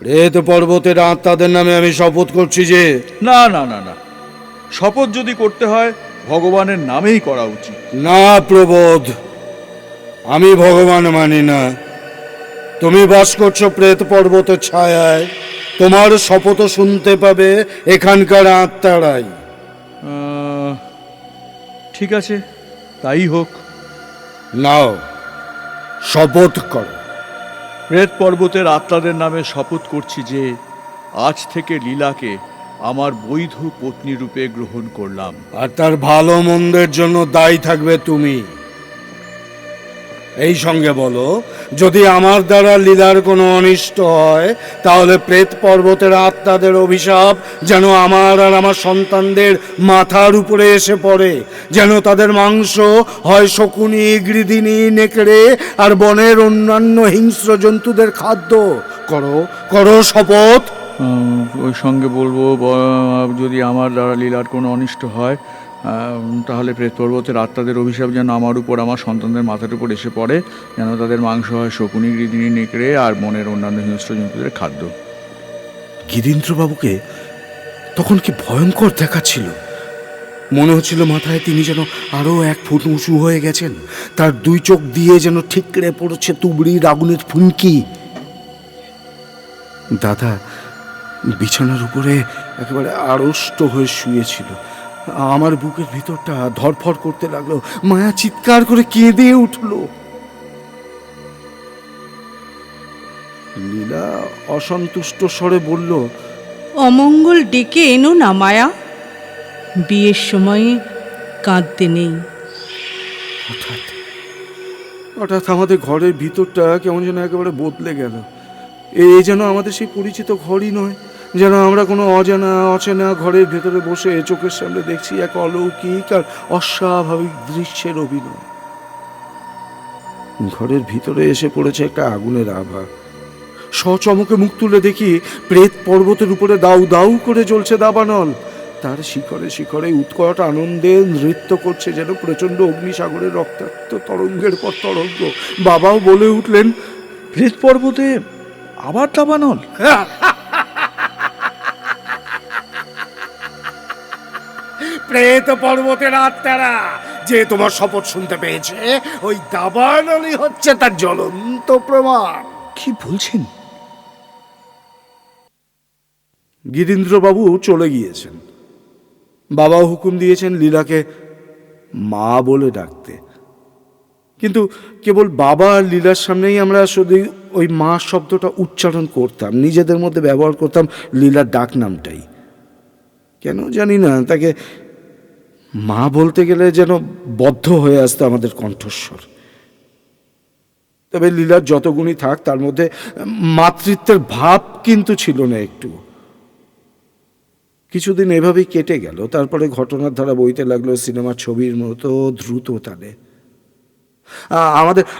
S6: প্রেত পর্বতের আত্মাদের নামে আমি শপথ করছি যে...
S4: না না না না, শপথ যদি করতে হয় ভগবানের নামেই করা উচিত।
S6: না প্রবোধ, আমি ভগবান মানি না। তুমি বাস করছো প্রেত পর্বতের ছায়ায়, তোমার শপথ শুনতে পাবে এখানকার আত্মারাই।
S4: ঠিক আছে, তাই হোক।
S6: নাও, শপথ করো।
S4: প্রেত পর্বতের আত্মাদের নামে শপথ করছি যে আজ থেকে লীলাকে আমার বৈধ পত্নী রূপে গ্রহণ করলাম।
S6: আর তার ভালো মন্দের জন্য দায়ী থাকবে তুমি। এই সঙ্গে বলো, যদি আমার দ্বারা লীলার কোনো অনিষ্ট হয়, তাহলে প্রেত পর্বতের আত্মাদের অভিশাপ যেন আমার আর আমার সন্তানদের মাথার উপরে এসে পড়ে, যেন তাদের মাংস হয় শকুনি, গৃধিনী, নেকড়ে আর বনের অন্যান্য হিংস্র জন্তুদের খাদ্য। করো করো শপথ।
S4: ওই সঙ্গে বলবো যদি আমার দ্বারা লীলার কোনো অনিষ্ট হয় তাহলে প্রেত পর্বতের আত্মাদের অভিশাপ যেন আমার উপর, আমার সন্তানদের মাথার উপর এসে পড়ে, যেন তাদের মাংস হয় শকুনি, গৃধিনী, নেকড়ে আর বনের অন্যান্য হিংস্র জন্তুদের খাদ্য।
S3: গিরীন্দ্রবাবুকে তখন কি ভয়ঙ্কর দেখাচ্ছিল। মনে হচ্ছিল মাথায় তিনি যেন আরো 1 ফুট উঁচু হয়ে গেছেন, তার 2 চোখ দিয়ে যেন ঠিকরে পড়ছে তুবড়ির আগুনের ফুনকি। দাদা বিছানার উপরে একেবারে আড়ষ্ট হয়ে শুয়েছিল। আমার বুকের ভিতরটা ধরফর করতে লাগলো। মায়া চিৎকার করে কেঁদে উঠল। লীলা অসন্তুষ্ট স্বরে বলল,
S1: অমঙ্গল ডেকে এনো না মায়া, বিয়ের সময়ে কাঁদতে নেই।
S3: হঠাৎ হঠাৎ আমাদের ঘরের ভিতরটা কেমন যেন একেবারে বদলে গেল। এই যেন আমাদের সেই পরিচিত ঘরই নয়, যেন আমরা কোনো অজানা অচেনা ঘরের ভেতরে বসে চোখের সামনে দেখছি এক অলৌকিক আর অস্বাভাবিক দৃশ্যের অভিনয়। ঘরের ভিতরে এসে পড়েছে একটা আগুনের আভা। সচমকে মুখ তুলে দেখি প্রেত পর্বতের উপরে দাউ দাউ করে জ্বলছে দাবানল। তার শিখরে শিখরে উৎকট আনন্দে নৃত্য করছে যেন প্রচন্ড অগ্নিসাগরের রক্তাক্ত তরঙ্গের পর তরঙ্গ। বাবাও বলে উঠলেন,
S4: প্রেত পর্বতে আবার দাবানল?
S3: প্রেত পর্বতের আত্মারা যে তোমার শপথ শুনতে পেয়েছে, ওই দাবানলই হচ্ছে তার জ্বলন্ত প্রমাণ।
S4: কি বলছেন?
S3: গিরীন্দ্রবাবু চলে গিয়েছেন। বাবাও হুকুম দিয়েছেন লীলাকে মা বলে ডাকতে। কিন্তু কেবল বাবা আর লীলার সামনেই আমরা শুধু ওই মা শব্দটা উচ্চারণ করতাম, নিজেদের মধ্যে ব্যবহার করতাম লীলার ডাক নামটাই। কেন জানি না, তাকে মা বলতে গেলে যেন বদ্ধ হয়ে আসতো আমাদের কণ্ঠস্বর। তবে লীলার যত গুণই থাক, তার মধ্যে মাতৃত্বের ভাব কিন্তু ছিল না একটু। কিছুদিন এভাবেই কেটে গেল। তারপরে ঘটনার ধারা বইতে লাগলো সিনেমার ছবির মতো দ্রুত তালে।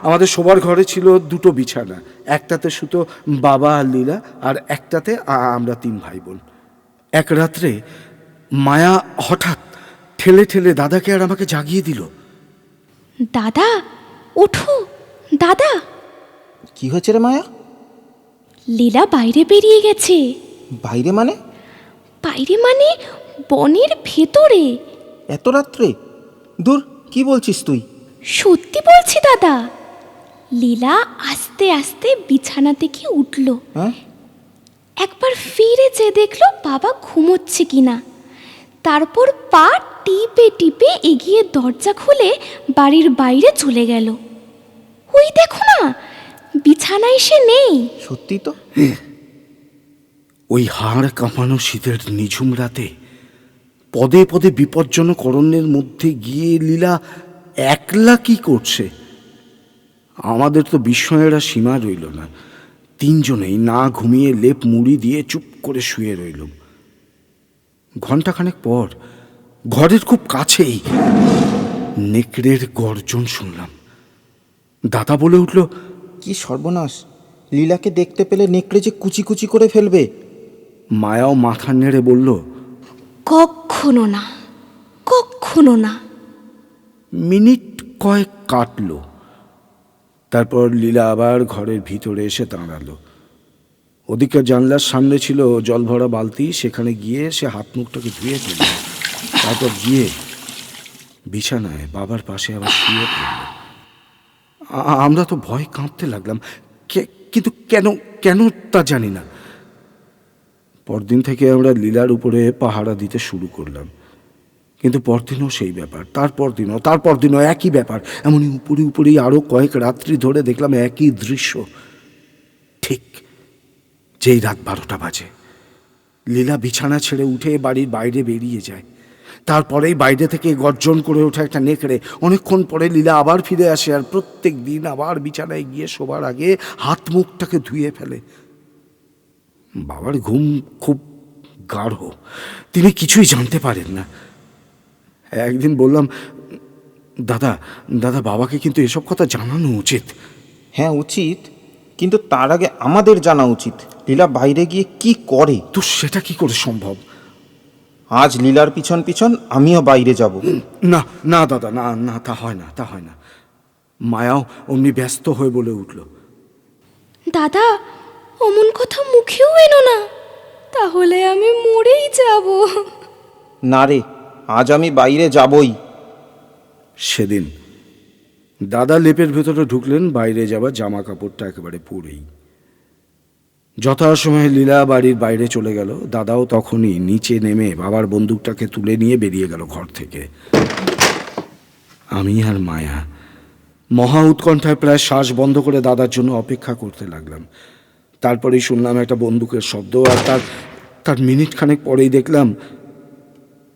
S3: আমাদের শোবার ঘরে ছিল 2টো বিছানা, একটাতে শুতো বাবা আর লীলা, আর একটাতে আমরা 3 ভাই বোন। এক রাত্রে মায়া হঠাৎ ঠেলে ঠেলে দাদাকে আর আমাকে জাগিয়ে দিল।
S5: দাদা ওঠো, দাদা।
S2: কি হয়েছে রে মায়া?
S5: লীলা বাইরে বেরিয়ে গেছে।
S2: বাইরে মানে?
S5: বাইরে মানে বনের ভেতরে।
S2: এত রাত্রে? দূর, কি বলছিস তুই?
S5: সত্যি বলছি দাদা। লীলা আস্তে আস্তে বিছানা থেকে উঠল।
S2: হ্যাঁ?
S5: একবার ফিরে চেয়ে দেখলো বাবা ঘুমোচ্ছে কিনা। তারপর পা টিপে টিপে এগিয়ে দরজা খুলে বাড়ির বাইরে চলে গেল। ওই দেখো না, বিছানায় সে নেই।
S2: সত্যি তো?
S3: ওই হাড় কাঁপানো শীতের নিঝুম রাতে পদে পদে বিপজ্জনক অরণ্যের মধ্যে গিয়ে লীলা একলা কি করছে? আমাদের তো বিস্ময়ের আর সীমা রইল না। 3 জনেই না ঘুমিয়ে লেপ মুড়ি দিয়ে চুপ করে শুয়ে রইল। ঘণ্টাখানেক পর ঘরের খুব কাছেই নেকড়ের গর্জন শুনলাম। দাদা বলে উঠল,
S2: কি সর্বনাশ! লীলাকে দেখতে পেলে নেকড়ে যে কুচি কুচি করে ফেলবে।
S3: মায়াও মাথা নেড়ে বলল,
S5: কখনো না, কখনো না।
S3: মিনিট কয়েক কাটল। তারপর লীলা আবার ঘরের ভিতরে এসে দাঁড়ালো। ওদিকে জানলার সামনে ছিল জল ভরা বালতি। সেখানে গিয়ে সে হাত মুখটাকে ধুয়ে ফেলল। তারপর গিয়ে বিছানায় বাবার পাশে আবার শুয়ে পড়ল। আমরা তো ভয় কাঁপতে লাগলাম, কিন্তু কেন কেন তা জানি না। পরদিন থেকে আমরা লীলার উপরে পাহারা দিতে শুরু করলাম। কিন্তু পরদিনও সেই ব্যাপার, তারপর দিনও একই ব্যাপার। এমনই উপরে উপরেই আরও কয়েক রাত্রি ধরে দেখলাম একই দৃশ্য। ঠিক যেই রাত 12টা বাজে, লীলা বিছানা ছেড়ে উঠে বাড়ির বাইরে বেরিয়ে যায়। তারপরেই বাইরে থেকে গর্জন করে ওঠে একটা নেকড়ে। অনেকক্ষণ পরে লীলা আবার ফিরে আসে, আর প্রত্যেক দিন আবার বিছানায় গিয়ে শোবার আগে হাত মুখটাকে ধুয়ে ফেলে। বাবার ঘুম খুব গাঢ়, তিনি কিছুই জানতে পারেন না। একদিন বললাম, দাদা বাবাকে কিন্তু এসব কথা জানানো উচিত।
S2: হ্যাঁ উচিত, কিন্তু তার আগে আমাদের জানা উচিত লীলা বাইরে গিয়ে কি করে।
S3: তো সেটা কি করে সম্ভব?
S2: আজ লীলার পিছন পিছন আমিও বাইরে যাব।
S3: না না দাদা, না না, তা হয় না, তা হয় না। মায়াও অমনি ব্যস্ত হয়ে বলে উঠল,
S5: দাদা, অমন কথা মুখেও এনো না, তাহলে আমি মরেই যাব।
S2: না রে, আজ আমি বাইরে যাবই।
S3: সেদিন দাদা লেপের ভেতরে ঢুকলেন বাইরে যাবার জামা কাপড়টা একেবারে পরেই। যথাসময়ে লীলা বাড়ির বাইরে চলে গেল। দাদাও তখনই নিচে নেমে বাবার বন্দুকটাকে তুলে নিয়ে বেরিয়ে গেল ঘর থেকে। আমি আর মায়া মহা উৎকণ্ঠায় প্রায় শ্বাস বন্ধ করে দাদার জন্য অপেক্ষা করতে লাগলাম। তারপরেই শুনলাম একটা বন্দুকের শব্দ, আর তার মিনিট খানেক পরেই দেখলাম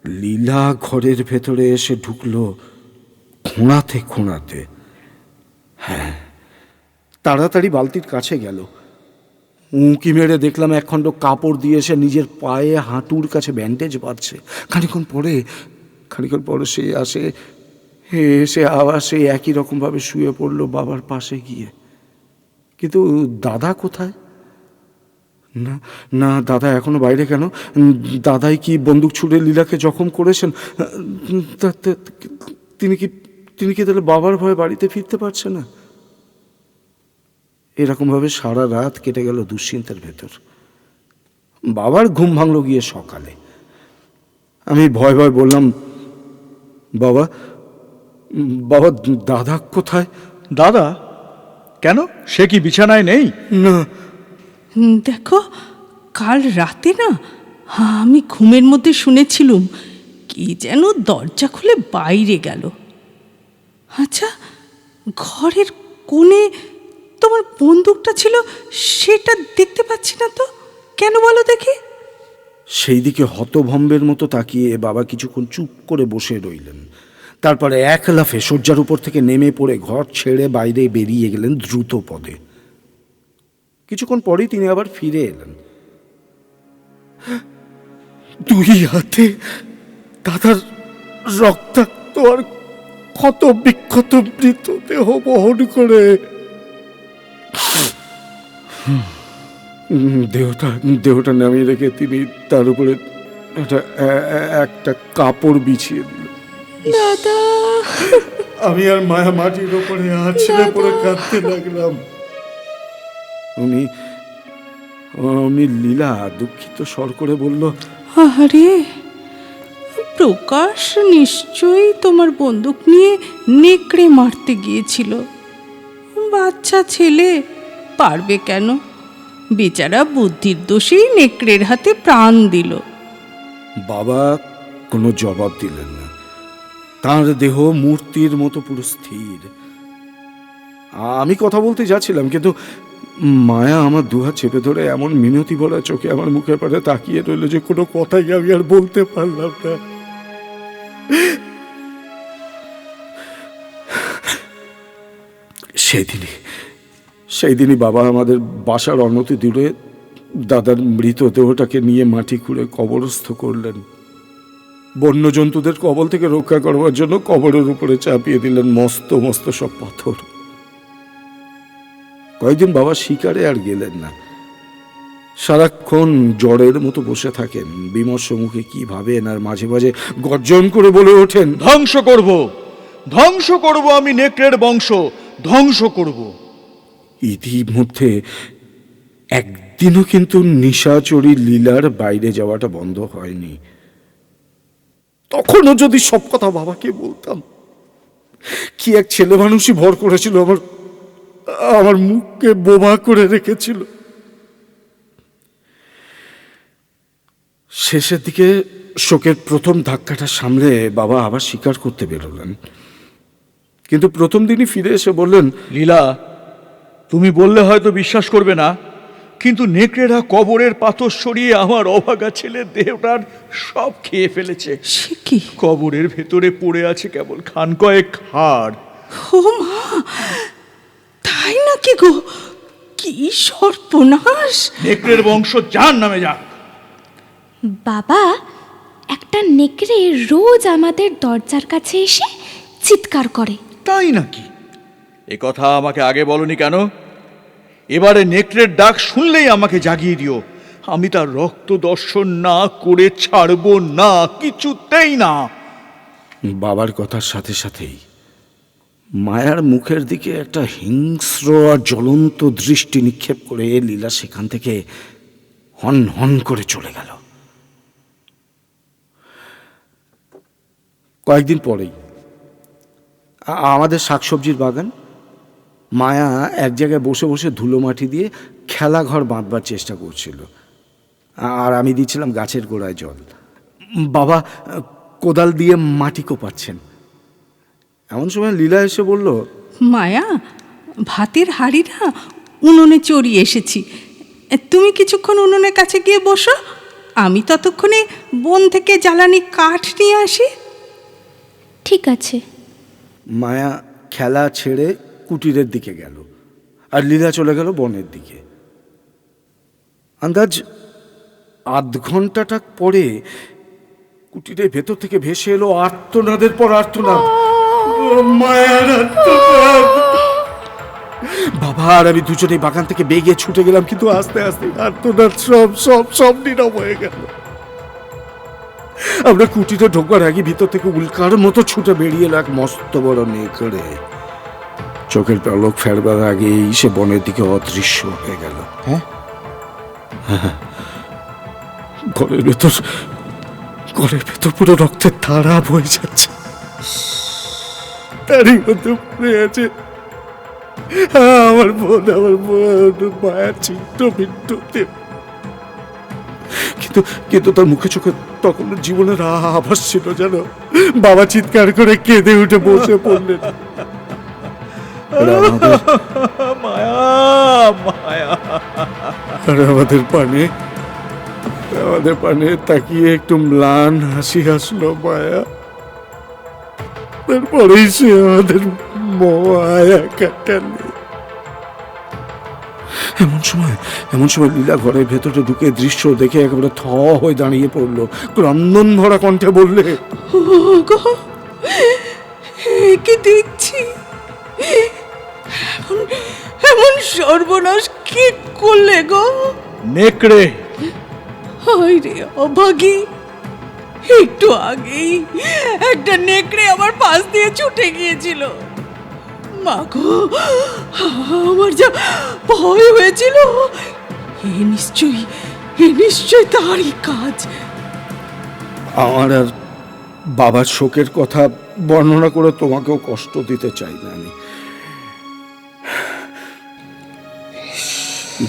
S3: লীলা ঘরের ভেতরে এসে ঢুকলো খোঁড়াতে খোঁড়াতে। হ্যাঁ, তাড়াতাড়ি বালতির কাছে গেল। উঁকি মেরে দেখলাম একখণ্ড কাপড় দিয়ে এসে নিজের পায়ে হাঁটুর কাছে ব্যান্ডেজ বাঁধছে। খানিকক্ষণ পরে সে এসে আবার সেই একই রকমভাবে শুয়ে পড়লো বাবার পাশে গিয়ে। কিন্তু দাদা কোথায়? না না, দাদা এখনো বাইরে কেন? দাদাই কি বন্দুক ছুড়ে লীলাকে জখম করেছেন? তিনি কি তাহলে বাবার ভয়ে বাড়িতে ফিরতে পারছে না? এরকমভাবে সারা রাত কেটে গেল দুশ্চিন্তার ভেতর। বাবার ঘুম ভাঙল গিয়ে সকালে। আমি ভয় ভয় বললাম, বাবা, দাদা কোথায়?
S4: দাদা কেন, সে কি বিছানায় নেই?
S3: না।
S7: দেখো, কাল রাতে না আমি ঘুমের মধ্যে শুনেছিলুম কি যেন দরজা খুলে বাইরে গেল। আচ্ছা, ঘরের কোণে তোমার বন্দুকটা ছিল, সেটা দেখতে পাচ্ছি না তো, কেন বলো দেখি?
S3: সেই দিকে হতভম্বের মতো তাকিয়ে বাবা কিছুক্ষণ চুপ করে বসে রইলেন। তারপরে এক লাফে শয্যার উপর থেকে নেমে পড়ে ঘর ছেড়ে বাইরে বেরিয়ে গেলেন দ্রুত পদে। কিছুক্ষণ পরেই তিনি আবার ফিরে এলেন। দুই হাতে দাদার রক্তাক্ত আর ক্ষত বিক্ষত মৃতদেহ বহন করে দেহটা নামিয়ে রেখে তিনি তার উপরে একটা কাপড় বিছিয়ে দিল।
S5: দাদা,
S3: আমি আর মায়া মাটির ওপরে আছড়ে পড়ে কাঁদতে লাগলাম। উনি লীলা দুঃখিত স্বর করে বলল,
S7: আরে প্রকাশ নিশ্চয়ই তোমার বন্দুক নিয়ে নেকড়ে মারতে গিয়েছিল। বাচ্চা ছেলে, পারবে কেন? বেচারা বুদ্ধির দোষেই নেকড়ের হাতে প্রাণ দিল।
S3: বাবা কোনো জবাব দিলেন না। তার দেহ মূর্তির মতো পুরো স্থির। আমি কথা বলতে যাচ্ছিলাম, কিন্তু মায়া আমার দুহাত চেপে ধরে এমন মিনতি ভরা চোখে আমার মুখের পাড়ে তাকিয়ে রইল যে কোনো কথাই আমি আর বলতে পারলাম না। সেই দিনই বাবা আমাদের বাসার অনতি দূরে দাদার মৃতদেহটাকে নিয়ে মাটি খুঁড়ে কবরস্থ করলেন। বন্য জন্তুদের কবল থেকে রক্ষা করবার জন্য কবরের উপরে চাপিয়ে দিলেন মস্ত মস্ত সব পাথর। কয়েকদিন বাবা শিকারে আর গেলেন না। সারাক্ষণ জ্বরের মতো বসে থাকেন, বিমর্ষ মুখে কি ভাবেন, আর মাঝে মাঝে গর্জন করে বলে ওঠেন,
S4: ধ্বংস করব আমি নেকড়ের বংশ, ধ্বংস করব।
S3: ইতিমধ্যে একদিনও কিন্তু নিশাচরী লীলার বাইরে যাওয়াটা বন্ধ হয়নি। তখনও যদি সব কথা বাবাকে বলতাম, কি এক ছেলে মানুষই ভর করেছিল আমার মুখকে বোমা করে রেখেছিল। শেষের দিকে শোকের প্রথম ধাক্কাটা সামলে বাবা আবার স্বীকার করতে বেরোলেন। কিন্তু প্রথম দিনই ফিরে এসে বললেন,
S4: লীলা, তুমি বললে হয়তো বিশ্বাস করবে না, কিন্তু নেকড়েরা কবরের পাথর সরিয়ে আমার অভাগা ছেলের দেহটার সব খেয়ে ফেলেছে।
S7: সে কি?
S4: কবরের ভেতরে পড়ে আছে কেবল খান কয়েক হাড়।
S7: ও মা, তাই নাকি গো? কি সর্বনাশ!
S4: নেকড়ের বংশ যার নামে যাক।
S5: বাবা, একটা নেকড়ে রোজ আমাদের দরজার কাছে এসে চিৎকার করে।
S4: তাই নাকি? এ কথা আমাকে আগে বলনি কেন? এবারে নেকড়ের ডাক শুনলেই আমাকে জাগিয়ে দিও। আমি তার রক্ত দর্শন না করে ছাড়বো না, কিছুতেই না।
S3: বাবার কথার সাথে সাথেই মায়ার মুখের দিকে একটা হিংস্র আর জ্বলন্ত দৃষ্টি নিক্ষেপ করে লীলা সেখান থেকে হন হন করে চলে গেল। কয়েকদিন পরেই আমাদের শাকসবজির বাগান, মায়া এক জায়গায় বসে বসে ধুলো মাটি দিয়ে খেলাঘর বাঁধবার চেষ্টা করছিল, আর আমি দিচ্ছিলাম গাছের গোড়ায় জল। বাবা কোদাল দিয়ে মাটি কোপাচ্ছেন। এমন সময় লীলা এসে বলল,
S7: মায়া, ভাতের হাঁড়িটা উনুনে চড়িয়ে এসেছি, তুমি কিছুক্ষণ উনুনের কাছে গিয়ে বসো, আমি ততক্ষণে বন থেকে জ্বালানি কাঠ নিয়ে আসি।
S5: ঠিক আছে।
S3: মায়া খেলা ছেড়ে কুটিরের দিকে গেল, আর লীলা চলে গেল বনের দিকে। আন্দাজ আধ ঘন্টাটা পরে কুটিরের ভেতর থেকে ভেসে এলো আর্তনাদের পর আর্তনাদ। মায়ার আর্তনাদ। বাবা আর আমি দুজনেই বাগান থেকে বেগে ছুটে গেলাম, কিন্তু আস্তে আস্তে আর্তনাদ সব সব সব নীরব হয়ে গেল। আমরা কুটিরে ঢোকবার আগে ভিতর থেকে উল্কার মতো ছুটে বেরিয়ে এলো এক মস্ত বড় নেকড়ে। চোখের পলক ফেরবার আগেই সে বনের দিকে অদৃশ্য হয়ে গেল।
S2: হ্যাঁ,
S3: ঘরের ভেতর পুরো রক্তের ধারা বয়ে যাচ্ছে, তারই মধ্যে পড়ে আছে আমার বোন মায়ার চিত্র বিন্দু। কিন্তু তার মুখে চোখে তখন জীবনের আভাস ছিল যেন। বাবা চিৎকার করে কেঁদে উঠে বসে পড়লেন।
S4: মায়া, মায়া।
S3: আর আমাদের পানে তাকিয়ে একটু ম্লান হাসি হাসলো মায়া। তারপরেই সে আমাদের মায়া কাটালে। এমন সময় লীলা ঘরের ভেতরে ঢুকে দৃশ্য দেখে একেবারে থ হয়ে দাঁড়িয়ে পড়লো, ক্রন্দন ভরা কণ্ঠে বললে,
S7: কি দেখছি, এমন সর্বনাশ কি করলে গো?
S4: নেকড়ে।
S7: হায় রে অভাগী, একটু আগেই একটা নেকড়ে আমার পাশ দিয়ে ছুটে গিয়েছিল। মা গো, আমার যা ভয় হয়েছিল। এ নিশ্চয়ই তারই কাজ।
S3: আমার আর বাবার শোকের কথা বর্ণনা করে তোমাকেও কষ্ট দিতে চাই না আমি।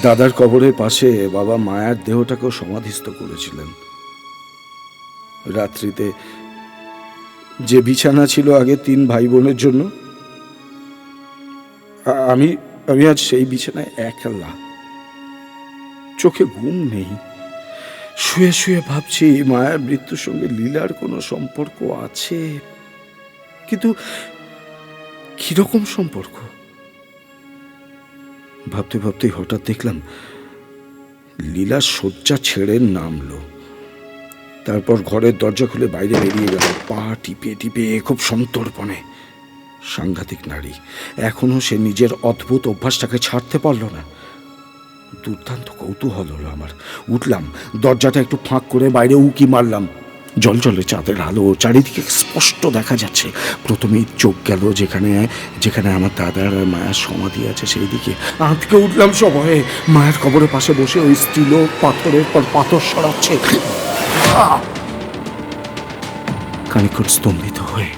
S3: দাদার কবরের পাশে বাবা মায়ার দেহটাকেও সমাধিস্থ করেছিলেন। রাত্রিতে যে বিছানা ছিল আগে 3 ভাই বোনের জন্য, আমি আজ সেই বিছানায় একলা। চোখে ঘুম নেই, শুয়ে শুয়ে ভাবছি মায়ার মৃত্যুর সঙ্গে লীলার কোনো সম্পর্ক আছে, কিন্তু কিরকম সম্পর্ক? ভাবতে ভাবতে হঠাৎ দেখলাম লীলা শয্যা ছেড়ে নামলো, তারপর ঘরের দরজা খুলে বাইরে বেরিয়ে গেল, পা টিপে টিপে খুব সন্তর্পণে। সাংঘাতিক নারী, এখনো সে নিজের অদ্ভুত অভ্যাসটাকে ছাড়তে পারল না। দুর্দান্ত কৌতূহল হলো আমার। উঠলাম, দরজাটা একটু ফাঁক করে বাইরে উকি মারলাম। জলজলে চাঁদের আলো, চারিদিকে স্পষ্ট দেখা যাচ্ছে। প্রথমেই চোখ গেল যেখানে আমার দাদার আর মায়ের সমাধি আছে, সেই দিকে। আঁতকে উঠলাম সময়ে। মায়ের কবরের পাশে বসে ওই স্ত্রীল পাথরের পর পাথর সরাচ্ছে। খানিকক্ষণ স্তম্ভিত হয়ে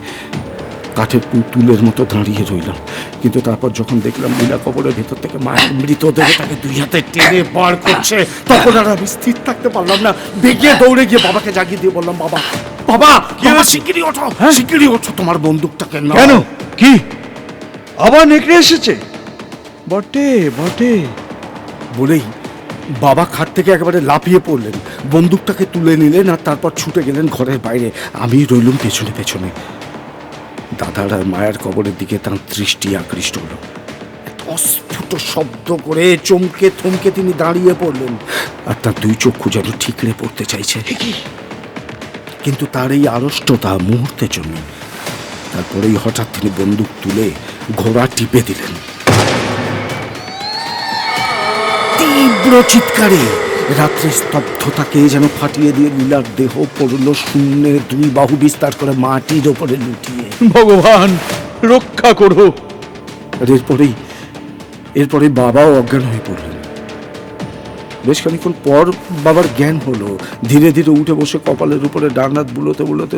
S3: কাঠের পুতুলের মতো দাঁড়িয়ে রইলাম, কিন্তু তারপর যখন দেখলাম লীলা কবরের ভেতর থেকে মায়ের মৃতদেহটাকে 2 হাতে টেনে বার করছে, তখন আর আমি স্থির থাকতে পারলাম না। বেগে দৌড়ে গিয়ে বাবাকে জাগিয়ে দিয়ে বললাম, বাবা শিগগিরই ওঠো, তোমার বন্দুকটাকে নাও।
S4: কেন? কি আবার নেকড়ে এসেছে? বটে
S3: বলেই বাবা খাট থেকে একেবারে লাফিয়ে পড়লেন, বন্দুকটাকে তুলে নিলেন, আর তারপর ছুটে গেলেন ঘরের বাইরে। আমি রইলুম পেছনে। দাদার আর মায়ের কবরের দিকে তাঁর দৃষ্টি আকৃষ্ট হলো। অস্ফুট শব্দ করে চমকে থমকে তিনি দাঁড়িয়ে পড়লেন, আর তার 2 চক্ষু যেন ঠিকরে পড়তে চাইছে। কিন্তু তার এই আড়ষ্টতা মুহূর্তের জন্য। তারপরেই হঠাৎ তিনি বন্দুক তুলে ঘোড়া টিপে দিলেন। তীব্র চিৎকারে রাত্রে স্তব্ধতাকে যেন ফাটিয়ে দিয়ে লীলার দেহ পড়ল শূন্যে, দুই বাহু বিস্তার করে মাটির ওপরে লুটিয়ে।
S4: ভগবান রক্ষা করো।
S3: আর এরপরেই বাবাও অজ্ঞান হয়ে পড়লেন। বেশ খানিক্ষণ পর বাবার জ্ঞান হলো। ধীরে ধীরে উঠে বসে কপালের উপরে ডান হাত বুলোতে বুলোতে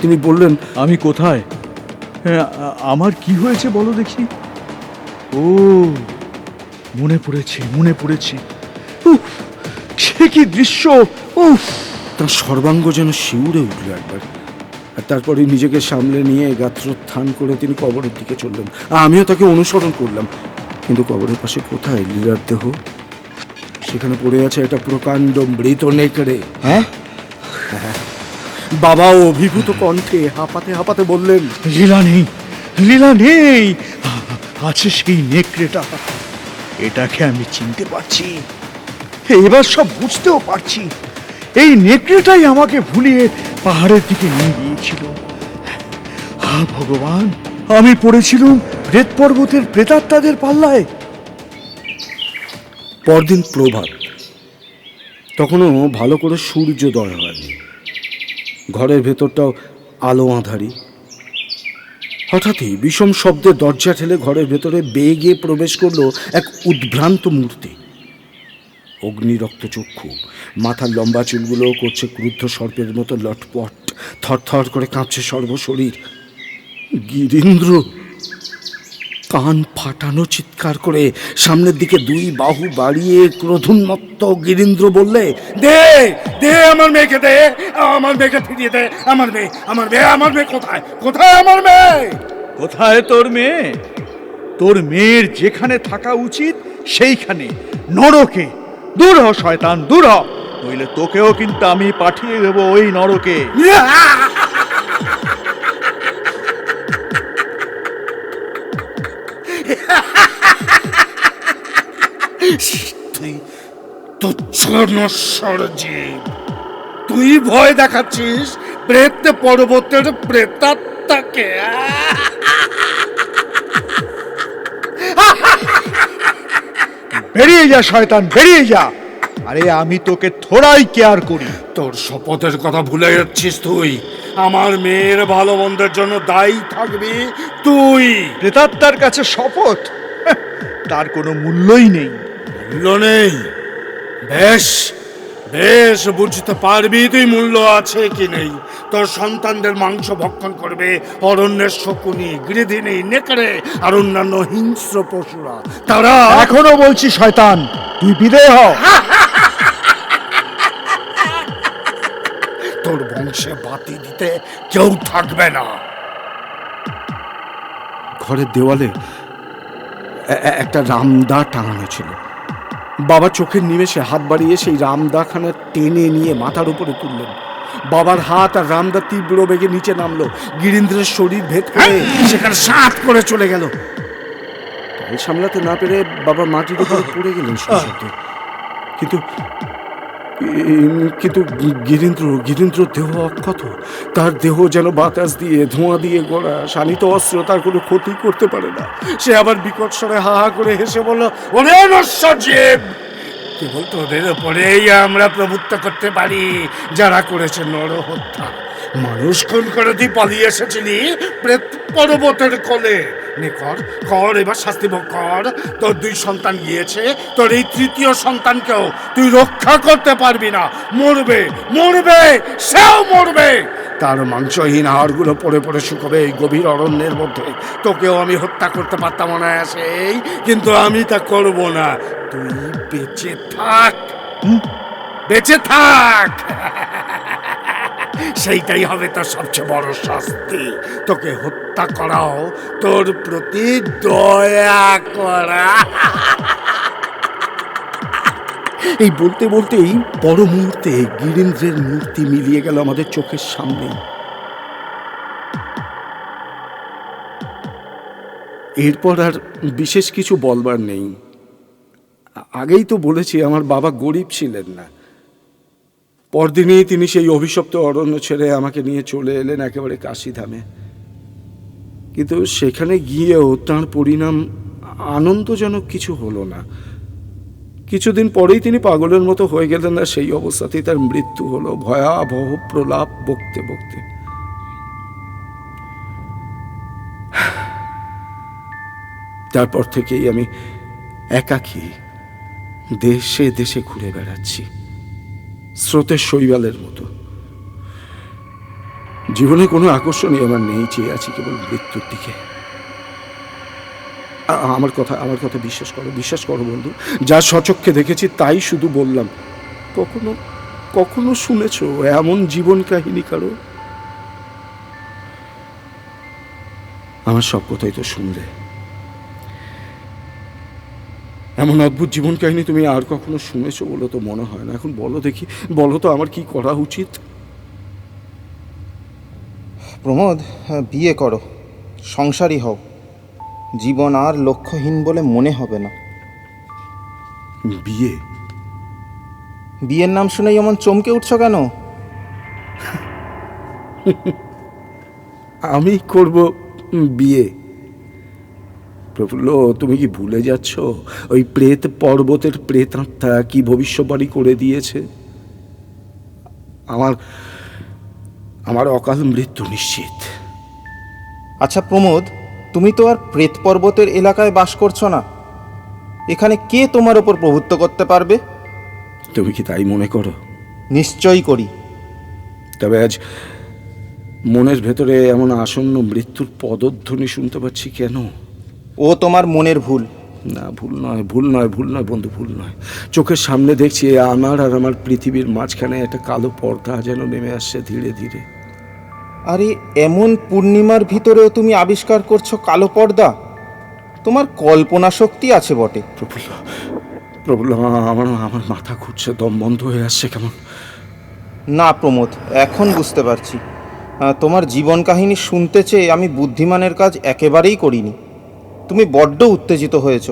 S3: তিনি বললেন,
S4: আমি কোথায়? আমার কি হয়েছে বলো দেখি। ও মনে পড়েছে। উফ, সে কি দৃশ্য! উফ!
S3: তার সর্বাঙ্গ যেন শিউরে উঠল একবার। আর তারপরে নিজেকে সামলে নিয়ে গাত্রোত্থান করে তিনি কবরের দিকে চললেন। আমিও তাকে অনুসরণ করলাম। কিন্তু কবরের পাশে কোথায় লীলার দেহ? সেখানে পড়ে আছে একটা প্রকাণ্ড মৃত নেকড়ে।
S2: হ্যাঁ?
S3: বাবা অভিভূত কণ্ঠে হাঁপাতে হাঁপাতে বললেন,
S4: লীলা নেই, আছে সেই নেকড়েটা। এটাকে আমি চিনতে পারছি, এবার সব বুঝতেও পারছি। এই নেকড়েটাই আমাকে ভুলিয়ে পাহাড়ের দিকে নিয়ে গিয়েছিল। ভগবান, আমি পড়েছিলাম প্রেত পর্বতের প্রেতাত্মাদের পাল্লায়।
S3: পরদিন প্রভাত, তখনও ভালো করে সূর্যোদয় হয়নি। ঘরের ভেতরটাও আলো আঁধারি। হঠাৎই বিষম শব্দে দরজা ঠেলে ঘরের ভেতরে বেগে প্রবেশ করলো এক উদ্ভ্রান্ত মূর্তি। অগ্নিরক্ত চক্ষু, মাথার লম্বা চুলগুলো করছে ক্রুদ্ধ সর্পের মতো লটপট, থরথর করে কাঁপছে সর্বশরীর। গিরীন্দ্র কান ফাটানো চিৎকার করে সামনের দিকে দুই বাহু বাড়িয়ে ক্রোধোন্মত্ত গিরীন্দ্র বললে, দে দে আমার মেয়েকে, দে আমার মেয়েকে ফিরিয়ে দে। আমার মেয়ে কোথায় আমার মেয়ে?
S4: কোথায় তোর মেয়ে? তোর মেয়ের যেখানে থাকা উচিত সেইখানে, নরকে। দূর হ শয়তান, দূর হ, নইলে তোকেও কিন্তু আমি পাঠিয়ে দেবো ওই নরকে।
S3: তুই তুচ্ছ নশ্বর জীব, তুই ভয় দেখাচ্ছিস প্রেত পর্বতের প্রেতাত্মাকে?
S4: বেরিয়ে যা শয়তান, বেরিয়ে যা। আরে আমি তোকে থোড়াই কেয়ার করি।
S3: তোর শপথের কথা ভুলে যাচ্ছিস তুই। আমার মেয়ের ভালো মন্দের জন্য দায়ী থাকবি তুই।
S4: প্রেতাত্মার কাছে শপথ, তার কোনো মূল্যই নেই।
S3: মূল্য নেই? বেশ বেশ, বুঝতে পারবি তুই মূল্য আছে কি নেই। তোর সন্তানদের মাংস ভক্ষণ করবে অরণ্যের শকুনি, গৃধিনী, নেকড়ে আর অন্যান্য হিংস্র পশুরা। তারা
S4: এখনো বলছি শয়তান, তুই বিদেয় হ।
S3: তোর বংশে বাতি দিতে কেউ থাকবে না। ঘরের দেওয়ালে একটা রামদা টাঙানো ছিল। বাবা চোখের নিমেষে হাত বাড়িয়ে সেই রামদাখানা টেনে নিয়ে মাথার উপরে তুললেন। বাবার হাত আর রামদা তীব্র বেগে নিচে নামলো। গিরীন্দ্রের শরীর ভেদ করে সেখানে সাত করে চলে গেল। তাই সামলাতে না পেরে বাবা মাটির উপরে পড়ে গেলেন সশব্দে। কিন্তু গিরীন্দ্র দেহ অক্ষত। তার দেহ যেন বাতাস দিয়ে, ধোঁয়া দিয়ে গড়া। শানিত অস্ত্র তার কোনো ক্ষতি করতে পারে না। সে আবার বিকট স্বরে হা হা করে হেসে বলল, ওরে নশ্বর জীব, কেবল তোদের উপরেই আমরা প্রভুত্ব করতে পারি, যারা করেছে নরহত্যা। মানুষ খুন করে তুই পালিয়ে এসেছিলি প্রেত পর্বতের কোলে। নে কর এবার শাস্তি ভোগ কর। তোর দুই সন্তান গিয়েছে, তোর এই তৃতীয় সন্তানকেও তুই রক্ষা করতে পারবি না। মরবে, সেও মরবে। তার মাংসহীন হাড়গুলো পড়ে পড়ে শুকোবে এই গভীর অরণ্যের মধ্যে। তোকেও আমি হত্যা করতে পারতাম অনায়াসেই, কিন্তু আমি তা করব না। তুই বেঁচে থাক। সেইটাই হবে তোর সবচেয়ে বড় শাস্তি। তোকে হত্যা করাও তোর প্রতি দয়া করা। এই বলতে বলতেই পর মুহূর্তে গিরীন্দ্রের মূর্তি মিলিয়ে গেল আমাদের চোখের সামনে। এরপর আর বিশেষ কিছু বলবার নেই। আগেই তো বলেছি আমার বাবা গরিব ছিলেন না। পরদিনই তিনি সেই অভিশপ্ত অরণ্য ছেড়ে আমাকে নিয়ে চলে এলেন একেবারে কাশীধামে। কিন্তু সেখানে গিয়েও তাঁর পরিণাম আনন্দজনক কিছু হলো না। কিছুদিন পরেই তিনি পাগলের মতো হয়ে গেলেন, না সেই অবস্থাতেই তার মৃত্যু হলো, ভয়াবহ প্রলাপ বকতে বকতে। তারপর থেকেই আমি একাকী দেশে দেশে ঘুরে বেড়াচ্ছি, স্রোতের শৈবালের মতো। জীবনে কোনো আকর্ষণই আমার নেই, চেয়ে আছি কেবল মৃত্যুর দিকে। আমার কথা বিশ্বাস করো বন্ধু, যা সচক্ষে দেখেছি তাই শুধু বললাম। কখনো কখনো শুনেছ এমন জীবন কাহিনী কারো? আমার সব কথাই তো শুনলে। এমন অদ্ভুত জীবন কাহিনী তুমি আর কখনো শুনেছো বলে তো মনে হয় না। এখন বলো দেখি, বলো তো আমার কি করা উচিত?
S2: প্রমোদ, বিয়ে করো, সংসারী হও। জীবন আর লক্ষ্যহীন বলে মনে হবে না।
S3: বিয়ে?
S2: বিয়ের নাম শুনেই এমন চমকে উঠছ কেন?
S3: আমি করব বিয়ে? প্রফুল্ল, তুমি কি ভুলে যাচ্ছ ওই প্রেত পর্বতের প্রেতাত্মা কি ভবিষ্যৎবাণী করে দিয়েছে? আমার অকাল মৃত্যু নিশ্চিত।
S2: আচ্ছা প্রমোদ, তুমি তো আর প্রেত পর্বতের এলাকায় বাস করছো না। এখানে কে তোমার ওপর প্রভুত্ব করতে পারবে?
S3: তুমি কি তাই মনে করো?
S2: নিশ্চয়ই করি।
S3: তবে আজ মনের ভেতরে এমন আসন্ন মৃত্যুর পদধ্বনি শুনতে পাচ্ছি কেন?
S2: ও তোমার মনের ভুল।
S3: না, ভুল নয় বন্ধু, ভুল নয়। চোখের সামনে দেখছি আমার আর আমার পৃথিবীর মাঝখানে একটা কালো পর্দা যেন নেমে আসছে ধীরে ধীরে।
S2: আরে এমন পূর্ণিমার ভিতরেও তুমি আবিষ্কার করছো কালো পর্দা? তোমার কল্পনা শক্তি আছে বটে।
S3: প্রফুল্ল, আমার মাথা ঘুরছে, দম বন্ধ হয়ে আসছে কেমন।
S2: না প্রমোদ, এখন বুঝতে পারছি। তোমার জীবন কাহিনী শুনতে চেয়ে আমি বুদ্ধিমানের কাজ একেবারেই করিনি। তুমি বড্ড উত্তেজিত হয়েছ।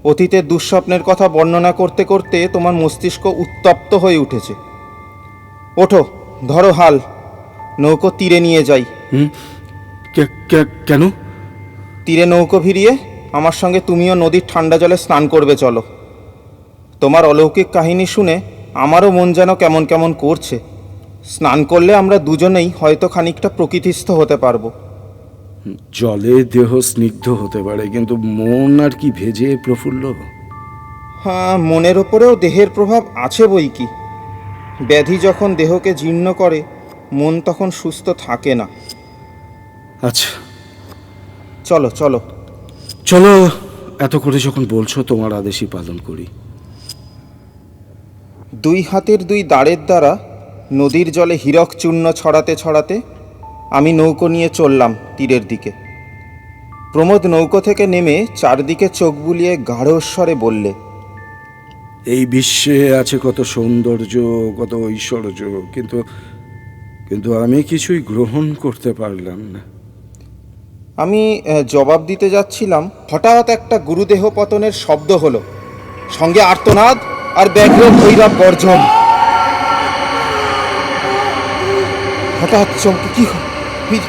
S2: অতীতের দুঃস্বপ্নের কথা বর্ণনা করতে করতে তোমার মস্তিষ্ক উত্তপ্ত হয়ে উঠেছে। ওঠো, ধরো হাল, নৌকো তীরে নিয়ে যাই।
S3: কেন?
S2: তীরে নৌকো ভিড়িয়ে আমার সঙ্গে তুমিও নদীর ঠান্ডা জলে স্নান করবে, চলো। তোমার অলৌকিক কাহিনী শুনে আমারও মন যেন কেমন কেমন করছে। স্নান করলে আমরা দুজনেই হয়তো খানিকটা প্রকৃতিস্থ হতে পারবো।
S3: জলে দেহ স্নিগ্ধ হতে পারে, কিন্তু মন আর কি ভেজে প্রফুল্ল?
S2: হ্যাঁ, মনের ওপরেও দেহের প্রভাব আছে বই কি। ব্যাধি যখন দেহকে জীর্ণ করে, মন তখন সুস্থ থাকে না।
S3: আচ্ছা,
S2: চলো চলো
S3: চলো, এত করে যখন বলছো তোমার আদেশই পালন করি।
S2: দুই হাতের দুই দাঁড়ের দ্বারা নদীর জলে হীরক চূর্ণ ছড়াতে ছড়াতে আমি নৌকো নিয়ে চললাম তীরের দিকে। প্রমোদ নৌকো থেকে নেমে চারদিকে চোখ বুলিয়ে গাঢ় স্বরে বললে,
S3: এই বিশ্বে আছে কত সৌন্দর্য, কত ঐশ্বর্য, কিন্তু আমি কিছুই গ্রহণ করতে পারলাম না।
S2: আমি জবাব দিতে যাচ্ছিলাম, হঠাৎ একটা গুরুদেহ পতনের শব্দ হলো, সঙ্গে আর্তনাদ আর ব্যাঘ্র ভৈরব গর্জন। হঠাৎ চমকে কি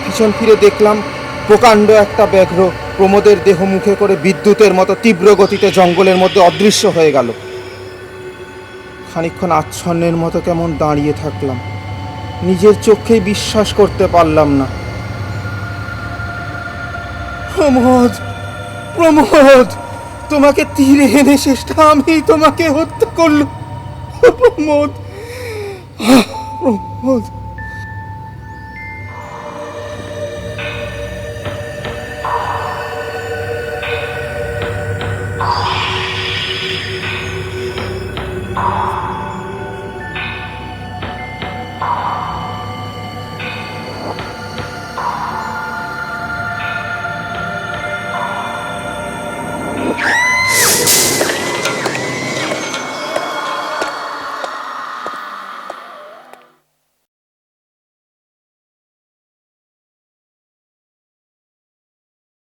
S2: পিছন ফিরে দেখলাম প্রকাণ্ড একটা ব্যাঘ্র প্রমোদের দেহ মুখে করে বিদ্যুতের মতো তীব্র গতিতে জঙ্গলের মধ্যে অদৃশ্য হয়ে গেল। খানিকক্ষণ আচ্ছন্নের মতো কেমন দাঁড়িয়ে থাকলাম, নিজের চোখেই বিশ্বাস করতে পারলাম না। প্রমোদ, প্রমোদ, তোমাকে তীরে এনে শেষটা আমি তোমাকে হত্যা করলাম। প্রমোদ, প্রমোদ।